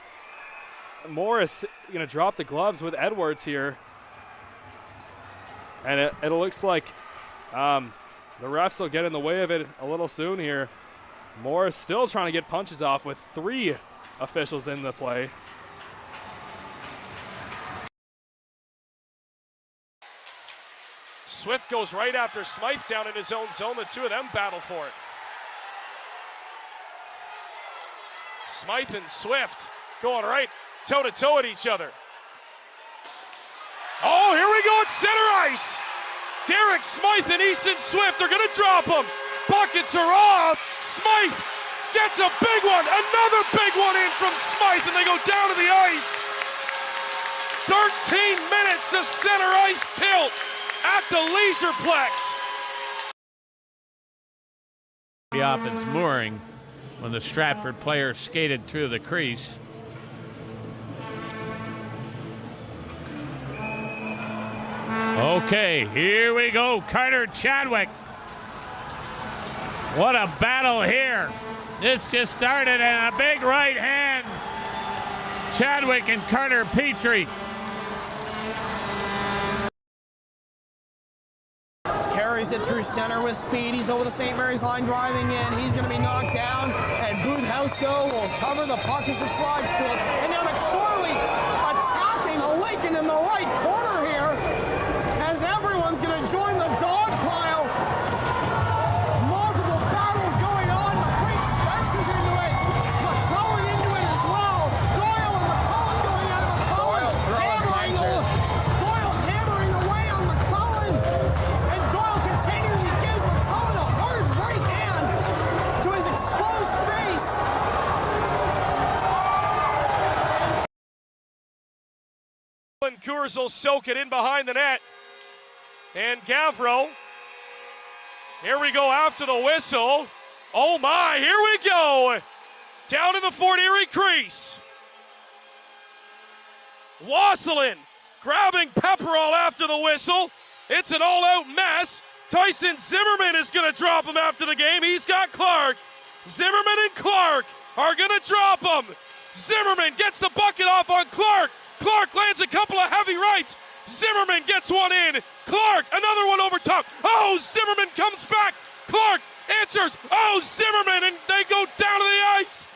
Morris going to drop the gloves with Edwards here. And it looks like the refs will get in the way of it a little soon here. Morris still trying to get punches off with 3 officials in the play. Swift goes right after Smythe down in his own zone. The two of them battle for it. Smythe and Swift going right toe-to-toe at each other. Oh, here we go at center ice. Derek Smythe and Easton Swift are going to drop him. Buckets are off. Smythe gets a big one. Another big one in from Smythe, and they go down to the ice. 13 minutes of center ice tilt at the LeisurePlex. The offense mooring when the Stratford player skated through the crease. Okay, here we go. Carter Chadwick. What a battle here. This just started, and a big right hand. Chadwick and Carter Petrie. Carries it through center with speed. He's over the St. Mary's line driving in. He's going to be knocked down, and Booth Housego will cover the puck as it slides to him. And now McSorley attacking Lincoln in the right corner here as everyone's going to join the dog pile. Multiple battles going on. McQueen Spence is into it. McClellan into it as well. Doyle and McClellan going at it. Doyle hammering away on McClellan. And Doyle continues. He gives McClellan a hard right hand to his exposed Cougars will soak it in behind the net. And Gavro, here we go after the whistle. Oh my, here we go. Down in the Fort Erie crease. Wasselin grabbing Pepperell after the whistle. It's an all-out mess. Tyson Zimmerman is going to drop him after the game. He's got Clark. Zimmerman and Clark are going to drop him. Zimmerman gets the bucket off on Clark. Clark lands a couple of heavy rights. Zimmerman gets one in. Clark, another one over top. Oh, Zimmerman comes back. Clark answers. Oh, Zimmerman, and they go down to the ice.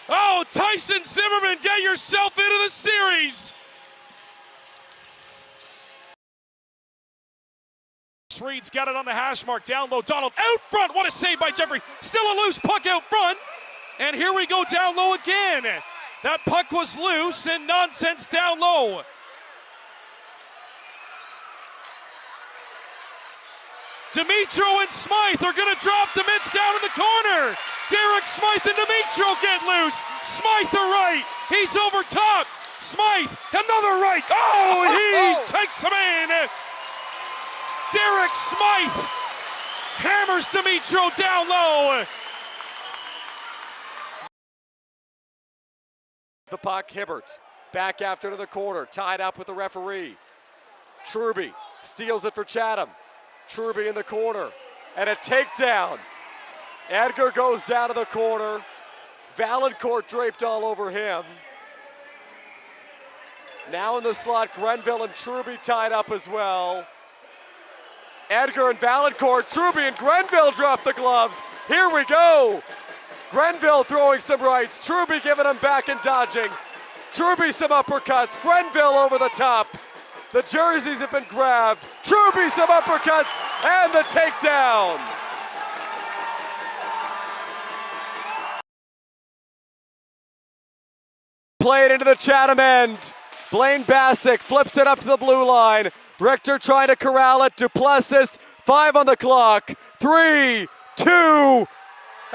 Oh, Tyson Zimmerman, get yourself into the series. Reed's got it on the hash mark, down low. Donald out front. What a save by Jeffrey. Still a loose puck out front. And here we go down low again. That puck was loose and nonsense down low. Dimitro and Smythe are going to drop the mitts down in the corner. Derek Smythe and Dimitro get loose. Smythe the right. He's over top. Smythe, another right. Oh, he takes him in. Derek Smythe hammers Dimitro down low. The puck, Hibbert back after to the corner, tied up with the referee. Truby steals it for Chatham. Truby in the corner, and a takedown. Edgar goes down to the corner. Valancourt draped all over him. Now in the slot, Grenville and Truby tied up as well. Edgar and Valancourt, Truby and Grenville drop the gloves. Here we go. Grenville throwing some rights. Truby giving them back and dodging. Truby some uppercuts. Grenville over the top. The jerseys have been grabbed. Truby some uppercuts and the takedown. Played into the Chatham end. Blaine Bassick flips it up to the blue line. Richter trying to corral it. Duplessis, 5 on the clock. 3, 2,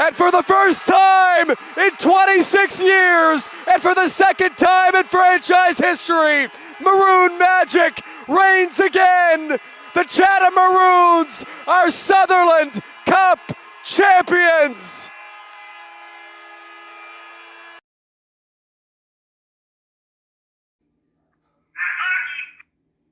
and for the first time in 26 years, and for the second time in franchise history, Maroon Magic reigns again. The Chatham Maroons are Sutherland Cup champions.